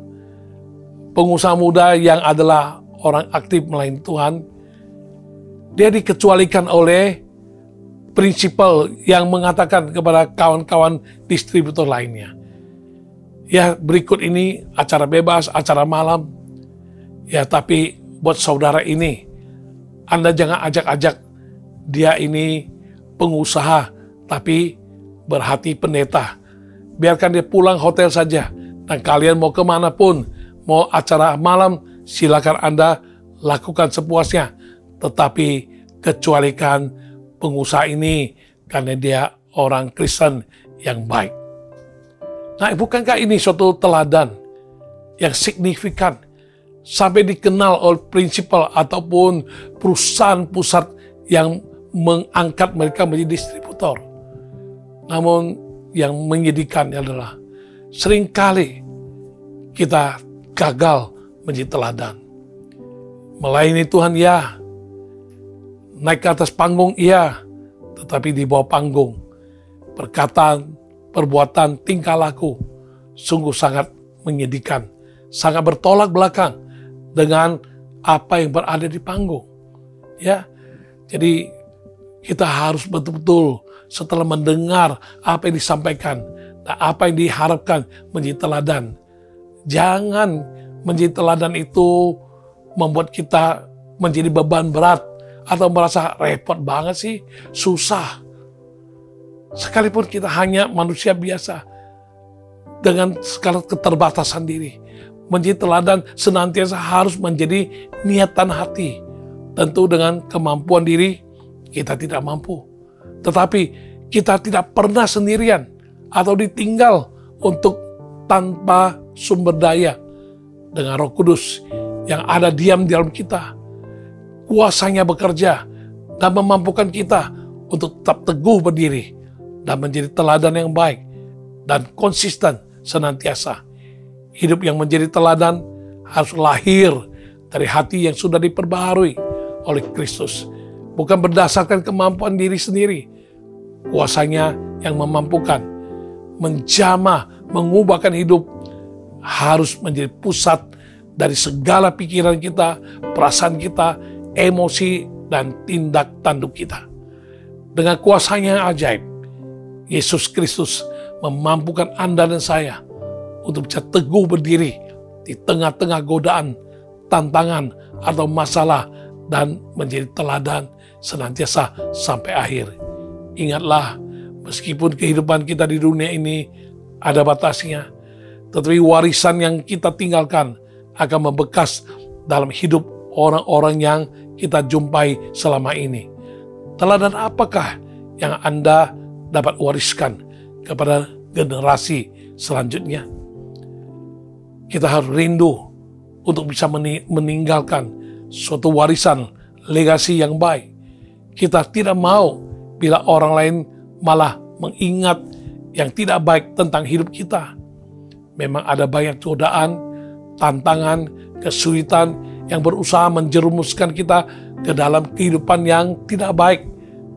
pengusaha muda yang adalah orang aktif melayani Tuhan, dia dikecualikan oleh prinsipal yang mengatakan kepada kawan-kawan distributor lainnya, ya berikut ini acara bebas, acara malam, ya tapi buat saudara ini, Anda jangan ajak-ajak dia ini pengusaha, tapi berhati pendeta. Biarkan dia pulang hotel saja. Dan kalian mau kemanapun, mau acara malam, silakan Anda lakukan sepuasnya. Tetapi kecualikan pengusaha ini karena dia orang Kristen yang baik. Nah, bukankah ini suatu teladan yang signifikan sampai dikenal oleh prinsipal ataupun perusahaan pusat yang mengangkat mereka menjadi distributor? Namun yang menyedihkan adalah seringkali kita gagal menjadi teladan. Melayani Tuhan ya, naik ke atas panggung iya, tetapi di bawah panggung perkataan, perbuatan, tingkah laku sungguh sangat menyedihkan, sangat bertolak belakang dengan apa yang berada di panggung. Ya, jadi kita harus betul-betul setelah mendengar apa yang disampaikan dan apa yang diharapkan menjadi teladan. Jangan menjadi teladan itu membuat kita menjadi beban berat atau merasa repot banget sih, susah. Sekalipun kita hanya manusia biasa dengan segala keterbatasan diri, menjadi teladan senantiasa harus menjadi niatan hati. Tentu dengan kemampuan diri kita tidak mampu. Tetapi kita tidak pernah sendirian atau ditinggal untuk tanpa sumber daya. Dengan Roh Kudus yang ada diam di dalam kita, kuasanya bekerja dan memampukan kita untuk tetap teguh berdiri dan menjadi teladan yang baik dan konsisten senantiasa. Hidup yang menjadi teladan harus lahir dari hati yang sudah diperbaharui oleh Kristus. Bukan berdasarkan kemampuan diri sendiri. Kuasanya yang memampukan, menjamah, mengubahkan hidup harus menjadi pusat dari segala pikiran kita, perasaan kita, emosi, dan tindak tanduk kita. Dengan kuasanya yang ajaib, Yesus Kristus memampukan Anda dan saya untuk bisa teguh berdiri di tengah-tengah godaan, tantangan, atau masalah, dan menjadi teladan senantiasa sampai akhir. Ingatlah, meskipun kehidupan kita di dunia ini ada batasnya, tetapi warisan yang kita tinggalkan akan membekas dalam hidup orang-orang yang kita jumpai selama ini. Teladan apakah yang Anda dapat wariskan kepada generasi selanjutnya? Kita harus rindu untuk bisa meninggalkan suatu warisan legasi yang baik. Kita tidak mau bila orang lain malah mengingat yang tidak baik tentang hidup kita. Memang ada banyak godaan, tantangan, kesulitan yang berusaha menjerumuskan kita ke dalam kehidupan yang tidak baik.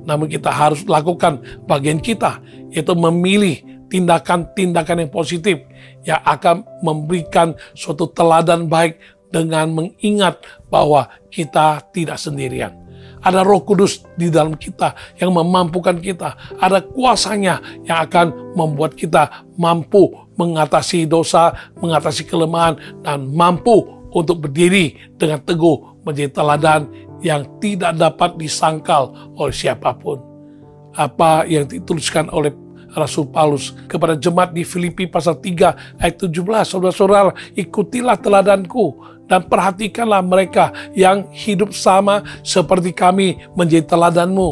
Namun kita harus lakukan bagian kita, yaitu memilih tindakan-tindakan yang positif yang akan memberikan suatu teladan baik dengan mengingat bahwa kita tidak sendirian. Ada Roh Kudus di dalam kita yang memampukan kita. Ada kuasanya yang akan membuat kita mampu mengatasi dosa, mengatasi kelemahan, dan mampu untuk berdiri dengan teguh menjadi teladan yang tidak dapat disangkal oleh siapapun. Apa yang dituliskan oleh Rasul Paulus kepada jemaat di Filipi pasal 3 ayat 17, saudara-saudara, ikutilah teladanku dan perhatikanlah mereka yang hidup sama seperti kami menjadi teladanmu.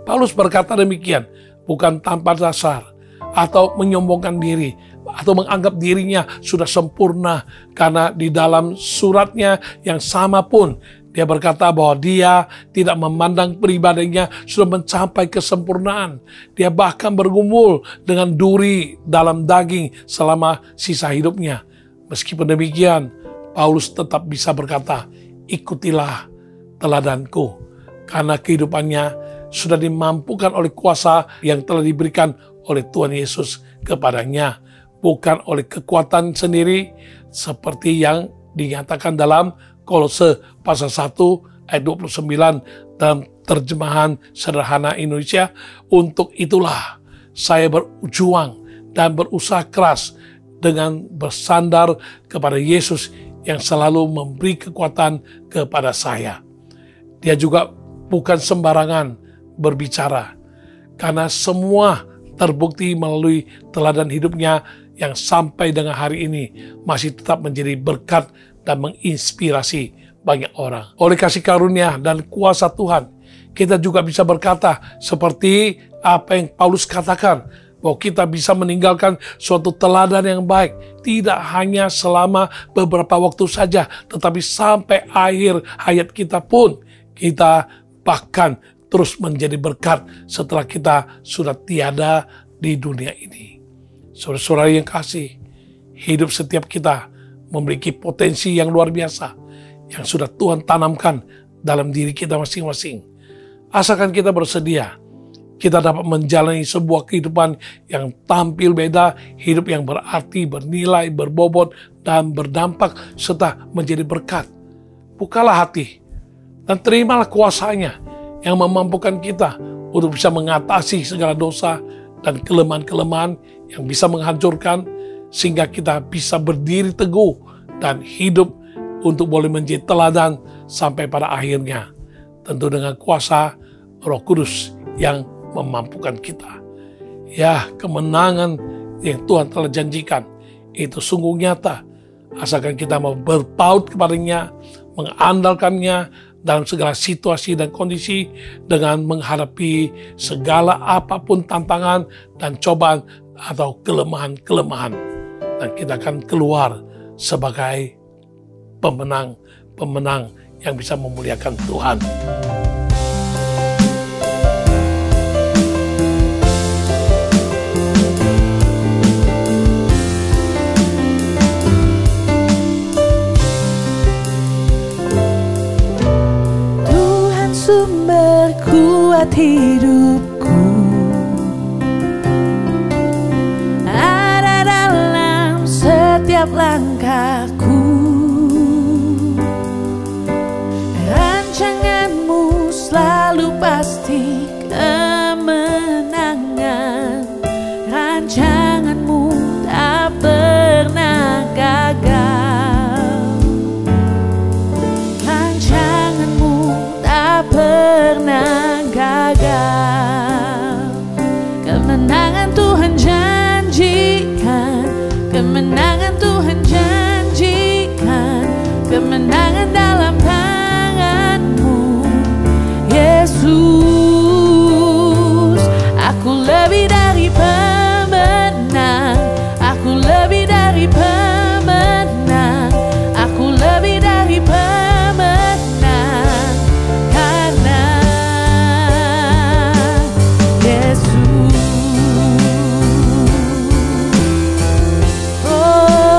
Paulus berkata demikian, bukan tanpa dasar atau menyombongkan diri atau menganggap dirinya sudah sempurna, karena di dalam suratnya yang sama pun dia berkata bahwa dia tidak memandang pribadinya sudah mencapai kesempurnaan. Dia bahkan bergumul dengan duri dalam daging selama sisa hidupnya. Meskipun demikian, Paulus tetap bisa berkata, ikutilah teladanku, karena kehidupannya sudah dimampukan oleh kuasa yang telah diberikan oleh Tuhan Yesus kepadanya. bukan oleh kekuatan sendiri, seperti yang dinyatakan dalam Kolose pasal 1 ayat 29 dalam terjemahan sederhana Indonesia. Untuk itulah saya berjuang dan berusaha keras dengan bersandar kepada Yesus yang selalu memberi kekuatan kepada saya. Dia juga bukan sembarangan berbicara, karena semua terbukti melalui teladan hidupnya yang sampai dengan hari ini masih tetap menjadi berkat dan menginspirasi banyak orang. Oleh kasih karunia dan kuasa Tuhan, kita juga bisa berkata seperti apa yang Paulus katakan, bahwa kita bisa meninggalkan suatu teladan yang baik, tidak hanya selama beberapa waktu saja, tetapi sampai akhir hayat kita pun, kita bahkan terus menjadi berkat setelah kita sudah tiada di dunia ini. Saudara-saudara yang kasih, hidup setiap kita memiliki potensi yang luar biasa, yang sudah Tuhan tanamkan dalam diri kita masing-masing. Asalkan kita bersedia, kita dapat menjalani sebuah kehidupan yang tampil beda, hidup yang berarti, bernilai, berbobot, dan berdampak, serta menjadi berkat. Bukalah hati, dan terimalah kuasanya yang memampukan kita untuk bisa mengatasi segala dosa dan kelemahan-kelemahan yang bisa menghancurkan, sehingga kita bisa berdiri teguh dan hidup untuk boleh menjadi teladan sampai pada akhirnya. Tentu dengan kuasa Roh Kudus yang memampukan kita. Ya, kemenangan yang Tuhan telah janjikan itu sungguh nyata, asalkan kita mau berpaut kepadanya, mengandalkannya dalam segala situasi dan kondisi, dengan menghadapi segala apapun tantangan dan cobaan atau kelemahan-kelemahan, dan kita akan keluar sebagai pemenang yang bisa memuliakan Tuhan. Sumber kuat hidupku ada dalam setiap langkahku. Rancanganmu selalu pasti kemenangan. Rancanganmu tak pernah gagal. Pernah gagal. Kemenangan Tuhan janjikan, kemenangan Tuhan janjikan, kemenangan dalam tanganmu, Yesus. Aku lebih dari pemenang, aku lebih dari pemenang, aku lebih dari pemenang. Oh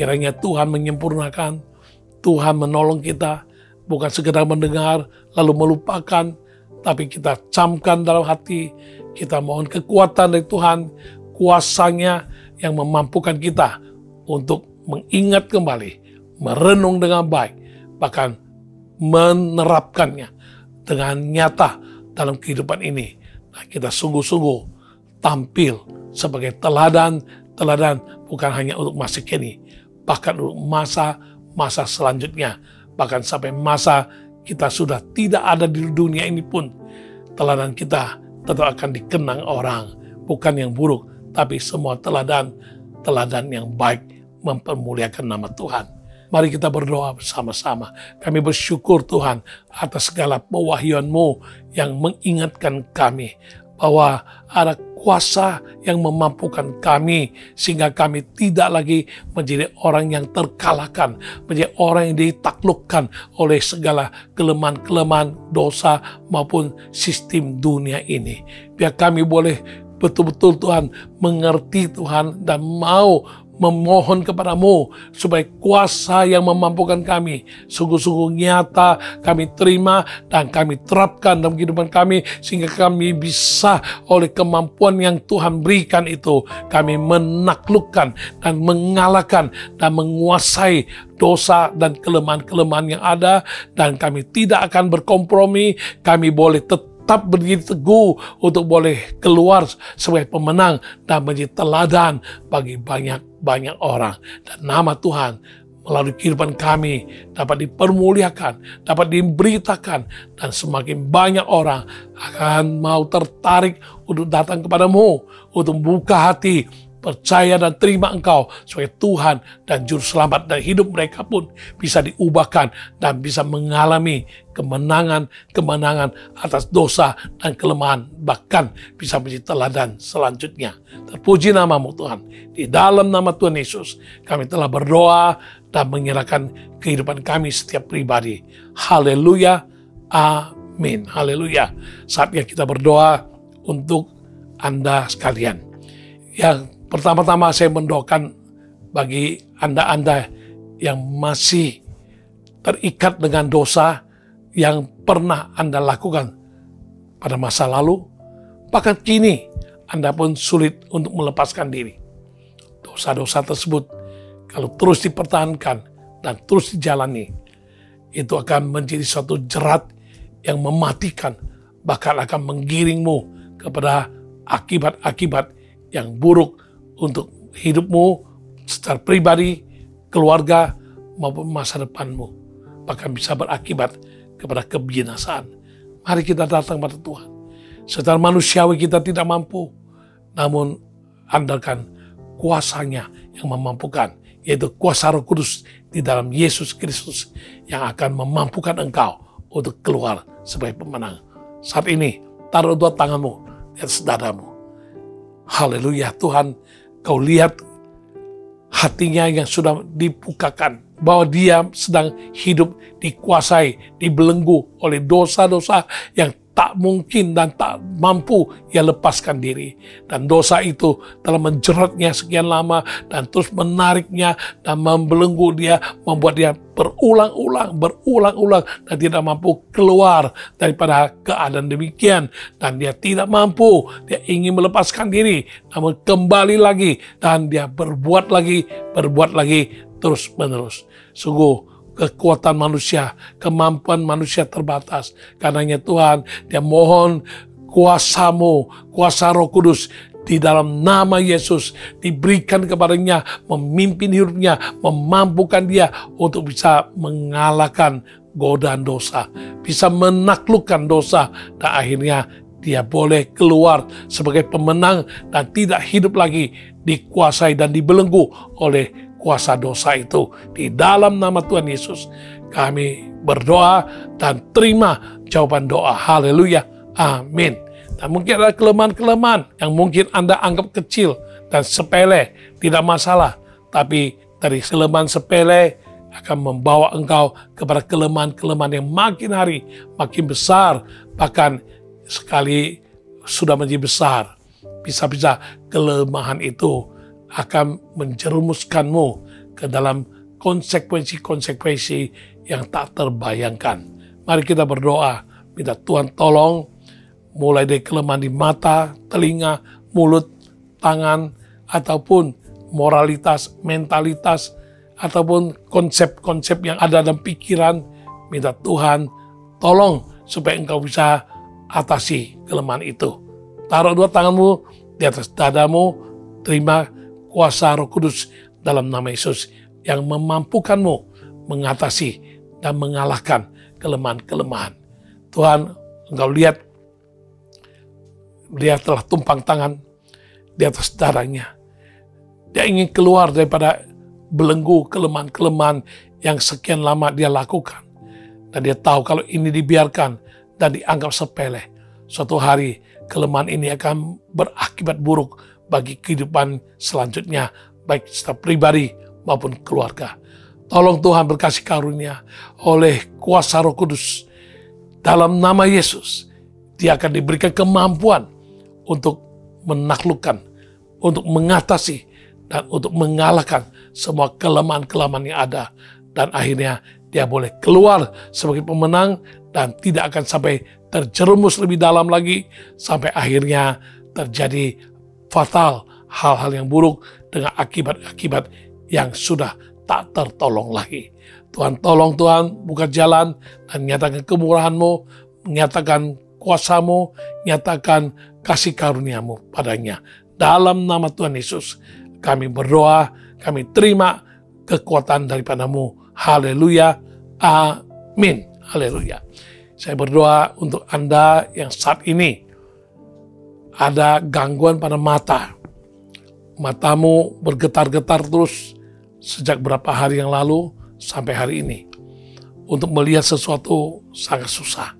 Kiranya Tuhan menyempurnakan, Tuhan menolong kita, bukan sekedar mendengar lalu melupakan, tapi kita camkan dalam hati, kita mohon kekuatan dari Tuhan, kuasanya yang memampukan kita untuk mengingat kembali, merenung dengan baik, bahkan menerapkannya dengan nyata dalam kehidupan ini. Nah, kita sungguh-sungguh tampil sebagai teladan bukan hanya untuk masa kini, bahkan untuk masa selanjutnya, bahkan sampai masa kita sudah tidak ada di dunia ini pun, teladan kita tetap akan dikenang orang, bukan yang buruk, tapi semua teladan yang baik mempermuliakan nama Tuhan. Mari kita berdoa bersama-sama. Kami bersyukur Tuhan atas segala pewahyuan-Mu yang mengingatkan kami bahwa ada kuasa yang memampukan kami sehingga kami tidak lagi menjadi orang yang terkalahkan, menjadi orang yang ditaklukkan oleh segala kelemahan-kelemahan dosa maupun sistem dunia ini. Biar kami boleh betul-betul Tuhan mengerti Tuhan dan mau memohon kepadamu supaya kuasa yang memampukan kami sungguh-sungguh nyata kami terima dan kami terapkan dalam kehidupan kami, sehingga kami bisa oleh kemampuan yang Tuhan berikan itu kami menaklukkan dan mengalahkan dan menguasai dosa dan kelemahan-kelemahan yang ada, dan kami tidak akan berkompromi. Kami boleh tetap berdiri teguh untuk boleh keluar sebagai pemenang dan menjadi teladan bagi banyak orang. Dan nama Tuhan melalui kehidupan kami dapat dipermuliakan, dapat diberitakan, dan semakin banyak orang akan mau tertarik untuk datang kepadamu, untuk membuka hati, percaya dan terima Engkau sebagai Tuhan dan Juru Selamat, dan hidup mereka pun bisa diubahkan dan bisa mengalami kemenangan atas dosa dan kelemahan, bahkan bisa menjadi teladan selanjutnya. Terpuji nama-Mu Tuhan. Di dalam nama Tuhan Yesus kami telah berdoa dan menyerahkan kehidupan kami setiap pribadi. Haleluya, amin, haleluya. Saatnya kita berdoa untuk Anda sekalian. Yang pertama-tama saya mendoakan bagi Anda-Anda yang masih terikat dengan dosa yang pernah Anda lakukan pada masa lalu, bahkan kini Anda pun sulit untuk melepaskan diri. Dosa-dosa tersebut kalau terus dipertahankan dan terus dijalani, itu akan menjadi suatu jerat yang mematikan, bahkan akan menggiringmu kepada akibat-akibat yang buruk untuk hidupmu secara pribadi, keluarga, maupun masa depanmu. Bahkan bisa berakibat kepada kebinasaan. Mari kita datang pada Tuhan. Secara manusiawi kita tidak mampu, namun andalkan kuasanya yang memampukan, yaitu kuasa Roh Kudus di dalam Yesus Kristus yang akan memampukan engkau untuk keluar sebagai pemenang. Saat ini, taruh dua tanganmu di atas dadamu. Haleluya, Tuhan, kau lihat hatinya yang sudah dibukakan, bahwa dia sedang hidup dikuasai, dibelenggu oleh dosa-dosa yang tak mungkin dan tak mampu ia lepaskan diri. Dan dosa itu telah menjeratnya sekian lama dan terus menariknya dan membelenggu dia, membuat dia berulang-ulang dan tidak mampu keluar daripada keadaan demikian. Dan dia tidak mampu, dia ingin melepaskan diri, namun kembali lagi dan dia berbuat lagi terus menerus. Sungguh kekuatan manusia, kemampuan manusia terbatas. Karenanya Tuhan, dia mohon kuasa-Mu, kuasa Roh Kudus di dalam nama Yesus diberikan kepadanya, memimpin hidupnya, memampukan dia untuk bisa mengalahkan godaan dosa, bisa menaklukkan dosa, dan akhirnya dia boleh keluar sebagai pemenang dan tidak hidup lagi dikuasai dan dibelenggu oleh kuasa dosa itu. Di dalam nama Tuhan Yesus kami berdoa dan terima jawaban doa. Haleluya, amin. Dan mungkin ada kelemahan-kelemahan yang mungkin Anda anggap kecil dan sepele, tidak masalah. Tapi dari kelemahan sepele akan membawa engkau kepada kelemahan-kelemahan yang makin hari makin besar. Bahkan sekali sudah menjadi besar, bisa-bisa kelemahan itu akan menjerumuskanmu ke dalam konsekuensi-konsekuensi yang tak terbayangkan. Mari kita berdoa, minta Tuhan tolong, mulai dari kelemahan di mata, telinga, mulut, tangan, ataupun moralitas, mentalitas, ataupun konsep-konsep yang ada dalam pikiran. Minta Tuhan tolong supaya engkau bisa atasi kelemahan itu. Taruh dua tanganmu di atas dadamu, terima kuasa Roh Kudus dalam nama Yesus yang memampukanmu mengatasi dan mengalahkan kelemahan-kelemahan. Tuhan, engkau lihat dia telah tumpang tangan di atas darahnya. Dia ingin keluar daripada belenggu kelemahan-kelemahan yang sekian lama dia lakukan. Dan dia tahu kalau ini dibiarkan dan dianggap sepele, suatu hari kelemahan ini akan berakibat buruk bagi kehidupan selanjutnya, baik secara pribadi maupun keluarga. Tolong Tuhan berkasih karunia oleh kuasa Roh Kudus. Dalam nama Yesus, dia akan diberikan kemampuan untuk menaklukkan, untuk mengatasi, dan untuk mengalahkan semua kelemahan-kelemahan yang ada. Dan akhirnya dia boleh keluar sebagai pemenang dan tidak akan sampai terjerumus lebih dalam lagi sampai akhirnya terjadi fatal, hal-hal yang buruk dengan akibat-akibat yang sudah tak tertolong lagi. Tuhan, tolong Tuhan, buka jalan dan nyatakan kemurahan-Mu, nyatakan kuasa-Mu, nyatakan kasih karunia-Mu padanya. Dalam nama Tuhan Yesus, kami berdoa, kami terima kekuatan daripada-Mu. Haleluya, amin, haleluya. Saya berdoa untuk Anda yang saat ini ada gangguan pada mata. Matamu bergetar-getar terus sejak beberapa hari yang lalu sampai hari ini. Untuk melihat sesuatu sangat susah.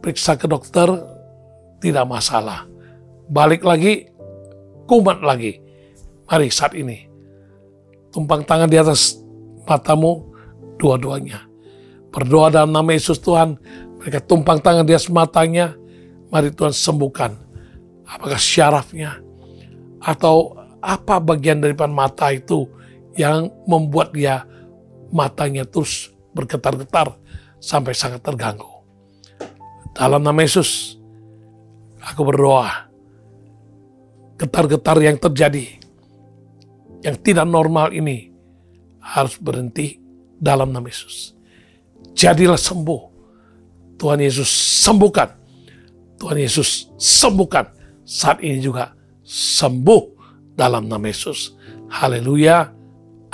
Periksa ke dokter, tidak masalah. Balik lagi, kumat lagi. Mari saat ini, tumpang tangan di atas matamu, dua-duanya. Berdoa dalam nama Yesus Tuhan, mereka tumpang tangan di atas matanya, mari Tuhan sembuhkan. Apakah syarafnya, atau apa bagian daripada mata itu yang membuat dia matanya terus bergetar-getar sampai sangat terganggu. Dalam nama Yesus, aku berdoa, getar-getar yang terjadi, yang tidak normal ini, harus berhenti dalam nama Yesus. Jadilah sembuh. Tuhan Yesus sembuhkan. Tuhan Yesus sembuhkan. Saat ini juga sembuh dalam nama Yesus. Haleluya.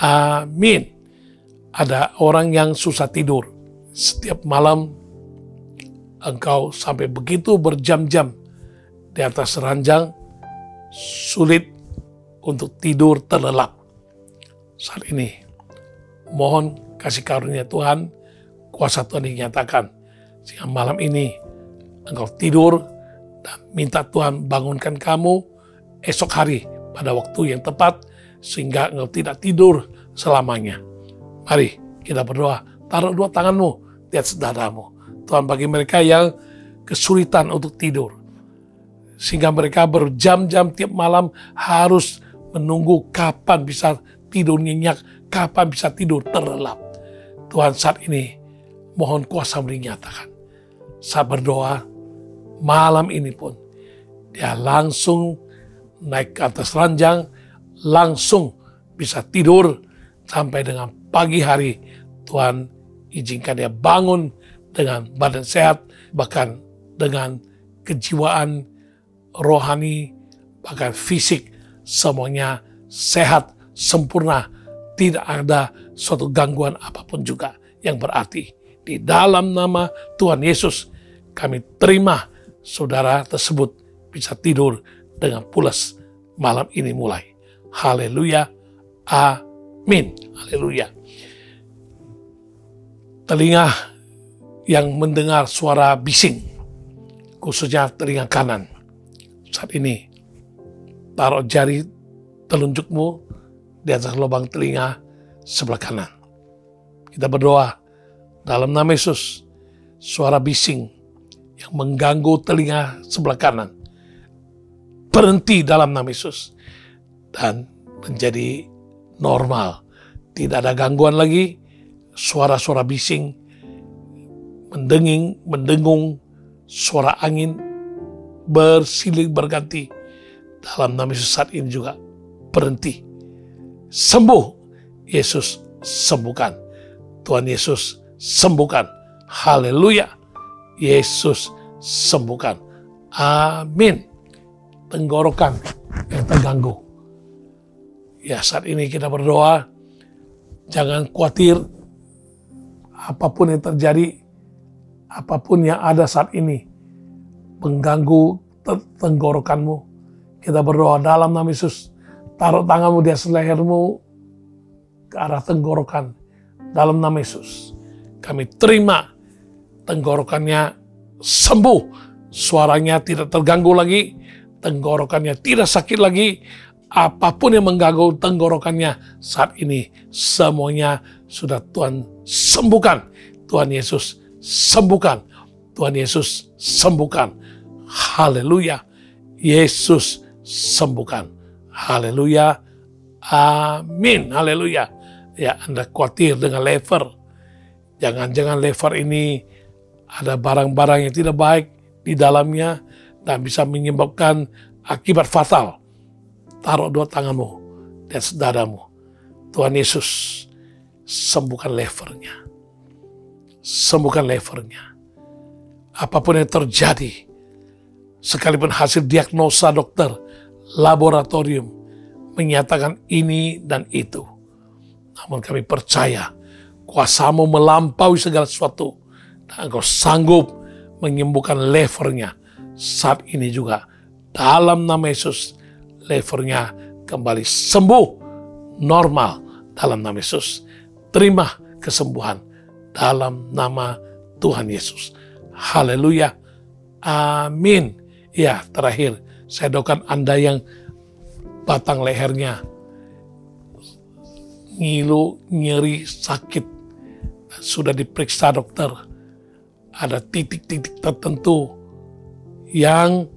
Amin. Ada orang yang susah tidur. Setiap malam engkau sampai begitu berjam-jam di atas ranjang, sulit untuk tidur terlelap. Saat ini, mohon kasih karunia Tuhan, kuasa Tuhan dinyatakan. Sehingga malam ini engkau tidur dan minta Tuhan bangunkan kamu esok hari pada waktu yang tepat sehingga engkau tidak tidur selamanya. Mari kita berdoa. Taruh dua tanganmu di atas dadamu. Tuhan, bagi mereka yang kesulitan untuk tidur, sehingga mereka berjam-jam tiap malam harus menunggu kapan bisa tidur nyenyak, kapan bisa tidur terlelap. Tuhan, saat ini mohon kuasa-Mu dinyatakan. Saya berdoa malam ini pun dia langsung naik ke atas ranjang, langsung bisa tidur sampai dengan pagi hari. Tuhan, izinkan dia bangun dengan badan sehat, bahkan dengan kejiwaan, rohani, bahkan fisik, semuanya sehat, sempurna. Tidak ada suatu gangguan apapun juga yang berarti. Di dalam nama Tuhan Yesus, kami terima saudara tersebut bisa tidur dengan pulas malam ini mulai. Haleluya, amin, haleluya. Telinga yang mendengar suara bising, khususnya telinga kanan, saat ini taruh jari telunjukmu di atas lubang telinga sebelah kanan. Kita berdoa dalam nama Yesus, suara bising yang mengganggu telinga sebelah kanan berhenti dalam nama Yesus dan menjadi normal Tidak ada gangguan lagi, suara-suara bising, mendenging, mendengung, suara angin bersilih berganti. Dalam nama Yesus saat ini juga berhenti. Sembuh, Yesus sembuhkan. Tuhan Yesus sembuhkan. Haleluya, Yesus sembuhkan. Amin. Tenggorokan yang terganggu. Ya, saat ini kita berdoa, jangan khawatir apapun yang terjadi, apapun yang ada saat ini mengganggu tenggorokanmu. Kita berdoa dalam nama Yesus. Taruh tanganmu di atas lehermu ke arah tenggorokan. Dalam nama Yesus. Kami terima tenggorokannya sembuh. Suaranya tidak terganggu lagi. Tenggorokannya tidak sakit lagi. Apapun yang mengganggu tenggorokannya saat ini, semuanya sudah Tuhan sembuhkan. Tuhan Yesus sembuhkan. Tuhan Yesus sembuhkan. Haleluya. Yesus sembuhkan. Haleluya. Amin. Haleluya. Ya, Anda khawatir dengan lever. Jangan-jangan lever ini ada barang-barang yang tidak baik di dalamnya dan bisa menyebabkan akibat fatal. Taruh dua tanganmu dan dadamu. Tuhan Yesus sembuhkan levernya. Sembuhkan levernya. Apapun yang terjadi, sekalipun hasil diagnosa dokter, laboratorium menyatakan ini dan itu, namun kami percaya kuasa-Mu melampaui segala sesuatu dan Engkau sanggup menyembuhkan levernya saat ini juga. Dalam nama Yesus, levernya kembali sembuh normal dalam nama Yesus. Terima kesembuhan dalam nama Tuhan Yesus. Haleluya. Amin. Ya, terakhir saya doakan Anda yang batang lehernya ngilu, nyeri, sakit, sudah diperiksa dokter, ada titik-titik tertentu yang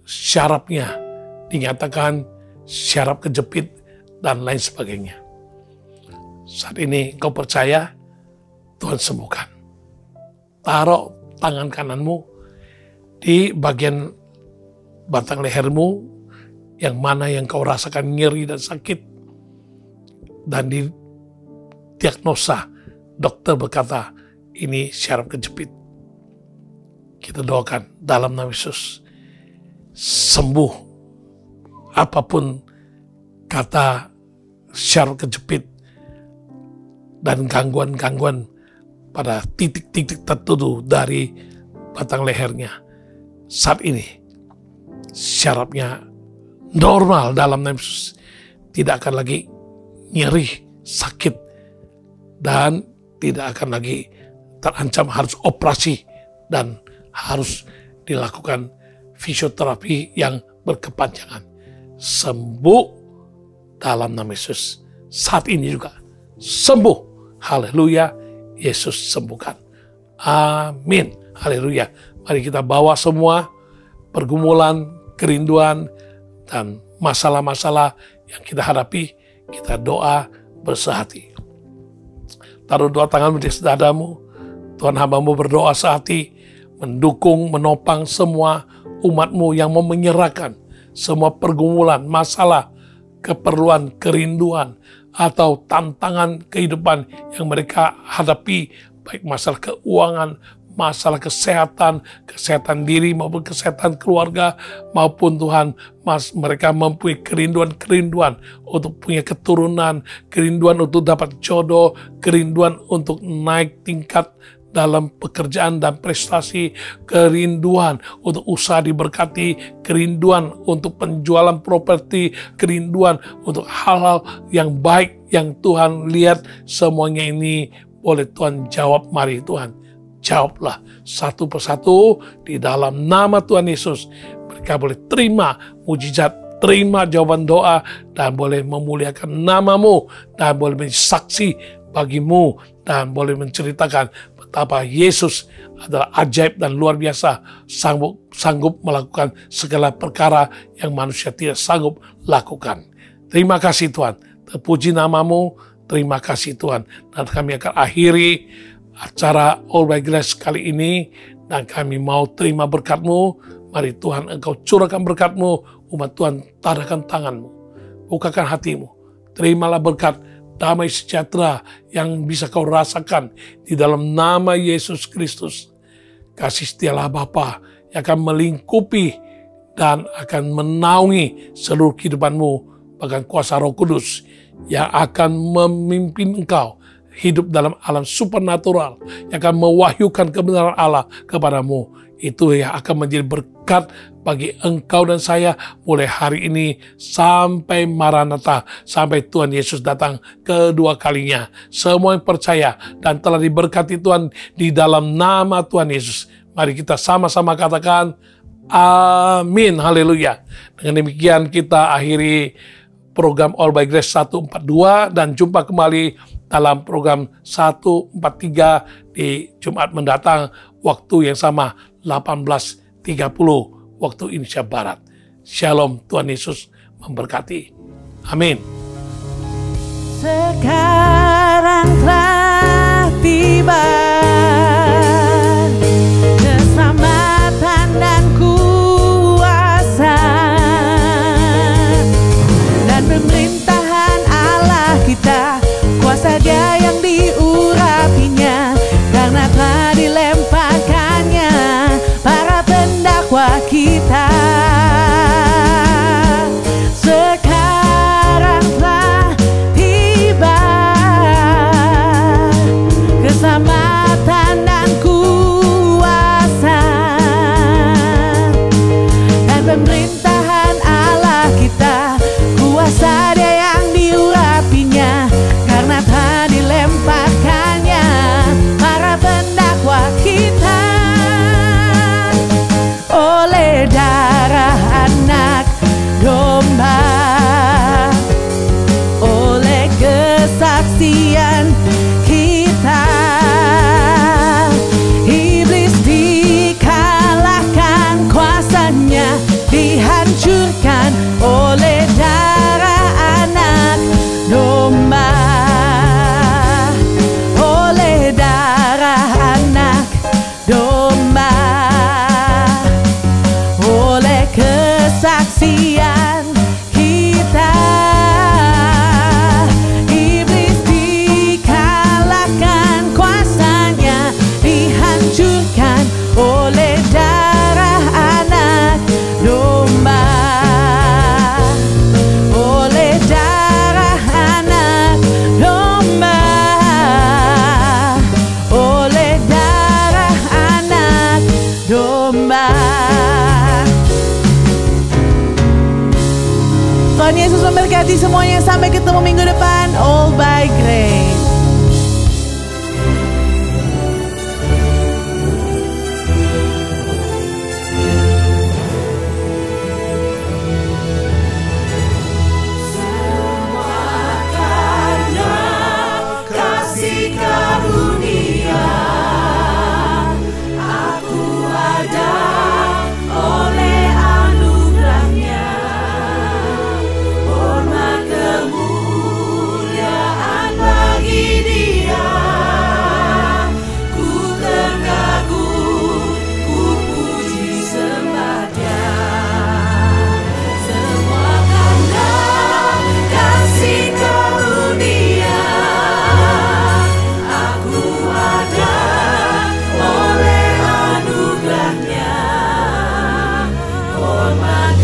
syarafnya dinyatakan syaraf kejepit dan lain sebagainya. Saat ini kau percaya, Tuhan sembuhkan. Taruh tangan kananmu di bagian batang lehermu yang mana yang kau rasakan nyeri dan sakit, dan di diagnosa dokter berkata ini syaraf kejepit. Kita doakan dalam nama Yesus, sembuh apapun kata syaraf kejepit dan gangguan-gangguan pada titik-titik tertentu dari batang lehernya. Saat ini syarafnya normal dalam nama Yesus, tidak akan lagi nyeri, sakit, dan tidak akan lagi terancam harus operasi dan harus dilakukan fisioterapi yang berkepanjangan. Sembuh dalam nama Yesus. Saat ini juga sembuh. Haleluya. Yesus sembuhkan. Amin. Haleluya. Mari kita bawa semua pergumulan, kerinduan, dan masalah-masalah yang kita hadapi, kita doa bersehati. Taruh dua tanganmu di dadamu. Tuhan, hamba-Mu berdoa sehati, mendukung, menopang semua umat-Mu yang mau menyerahkan semua pergumulan, masalah, keperluan, kerinduan, atau tantangan kehidupan yang mereka hadapi, baik masalah keuangan, masalah kesehatan diri maupun kesehatan keluarga, maupun Tuhan, mereka mempunyai kerinduan untuk punya keturunan, kerinduan untuk dapat jodoh, kerinduan untuk naik tingkat dalam pekerjaan dan prestasi, kerinduan untuk usaha diberkati, kerinduan untuk penjualan properti, kerinduan untuk hal-hal yang baik yang Tuhan lihat. Semuanya ini boleh Tuhan jawab. Mari Tuhan, jawablah satu persatu di dalam nama Tuhan Yesus. Mereka boleh terima mujizat, terima jawaban doa, dan boleh memuliakan nama-Mu, dan boleh menjadi saksi bagi-Mu, dan boleh menceritakan betapa Yesus adalah ajaib dan luar biasa, sanggup melakukan segala perkara yang manusia tidak sanggup lakukan. Terima kasih Tuhan, terpuji nama-Mu Terima kasih Tuhan. Dan kami akan akhiri acara All by Grace kali ini. Dan kami mau terima berkat-Mu. Mari Tuhan Engkau curahkan berkat-Mu. Umat Tuhan tadahkan tangan-Mu. Bukakan hatimu. Terimalah berkat damai sejahtera yang bisa kau rasakan di dalam nama Yesus Kristus. Kasih setialah Bapa yang akan melingkupi dan akan menaungi seluruh kehidupanmu. Bahkan kuasa Roh Kudus yang akan memimpin engkau hidup dalam alam supernatural, yang akan mewahyukan kebenaran Allah kepadamu. Itu yang akan menjadi berkat bagi engkau dan saya mulai hari ini sampai Maranatha, sampai Tuhan Yesus datang kedua kalinya. Semua yang percaya dan telah diberkati Tuhan di dalam nama Tuhan Yesus. Mari kita sama-sama katakan amin, haleluya. Dengan demikian kita akhiri program All by Grace 142 dan jumpa kembali dalam program 143 di Jumat mendatang waktu yang sama 18.30 waktu Indonesia Barat. Shalom, Tuhan Yesus memberkati. Amin. Sekarang telah tiba keselamatan dan kuasa dan pemerintahan Allah kita, kuasa Dia yang diurapinya, karena telah dilemparkannya para pendakwa kita. Sekarang telah tiba keselamatan dan kuasa dan pemerintahan Allah kita, kuasa Dia yang diurapinya, karena telah dilemparkannya para pendakwa kita. Oleh darah anak domba, oleh kesaksian kita, iblis dikalahkan, kuasanya dihancurkan oleh darah anak domba. Oleh darah anak domba, oleh kesaksian kita, iblis dikalahkan, kuasanya dihancurkan oleh darah anak domba. Oleh darah anak domba, oleh darah anak domba. Tuhan Yesus memberkati semuanya. Sampai ketemu minggu depan. All by Grace. Hormat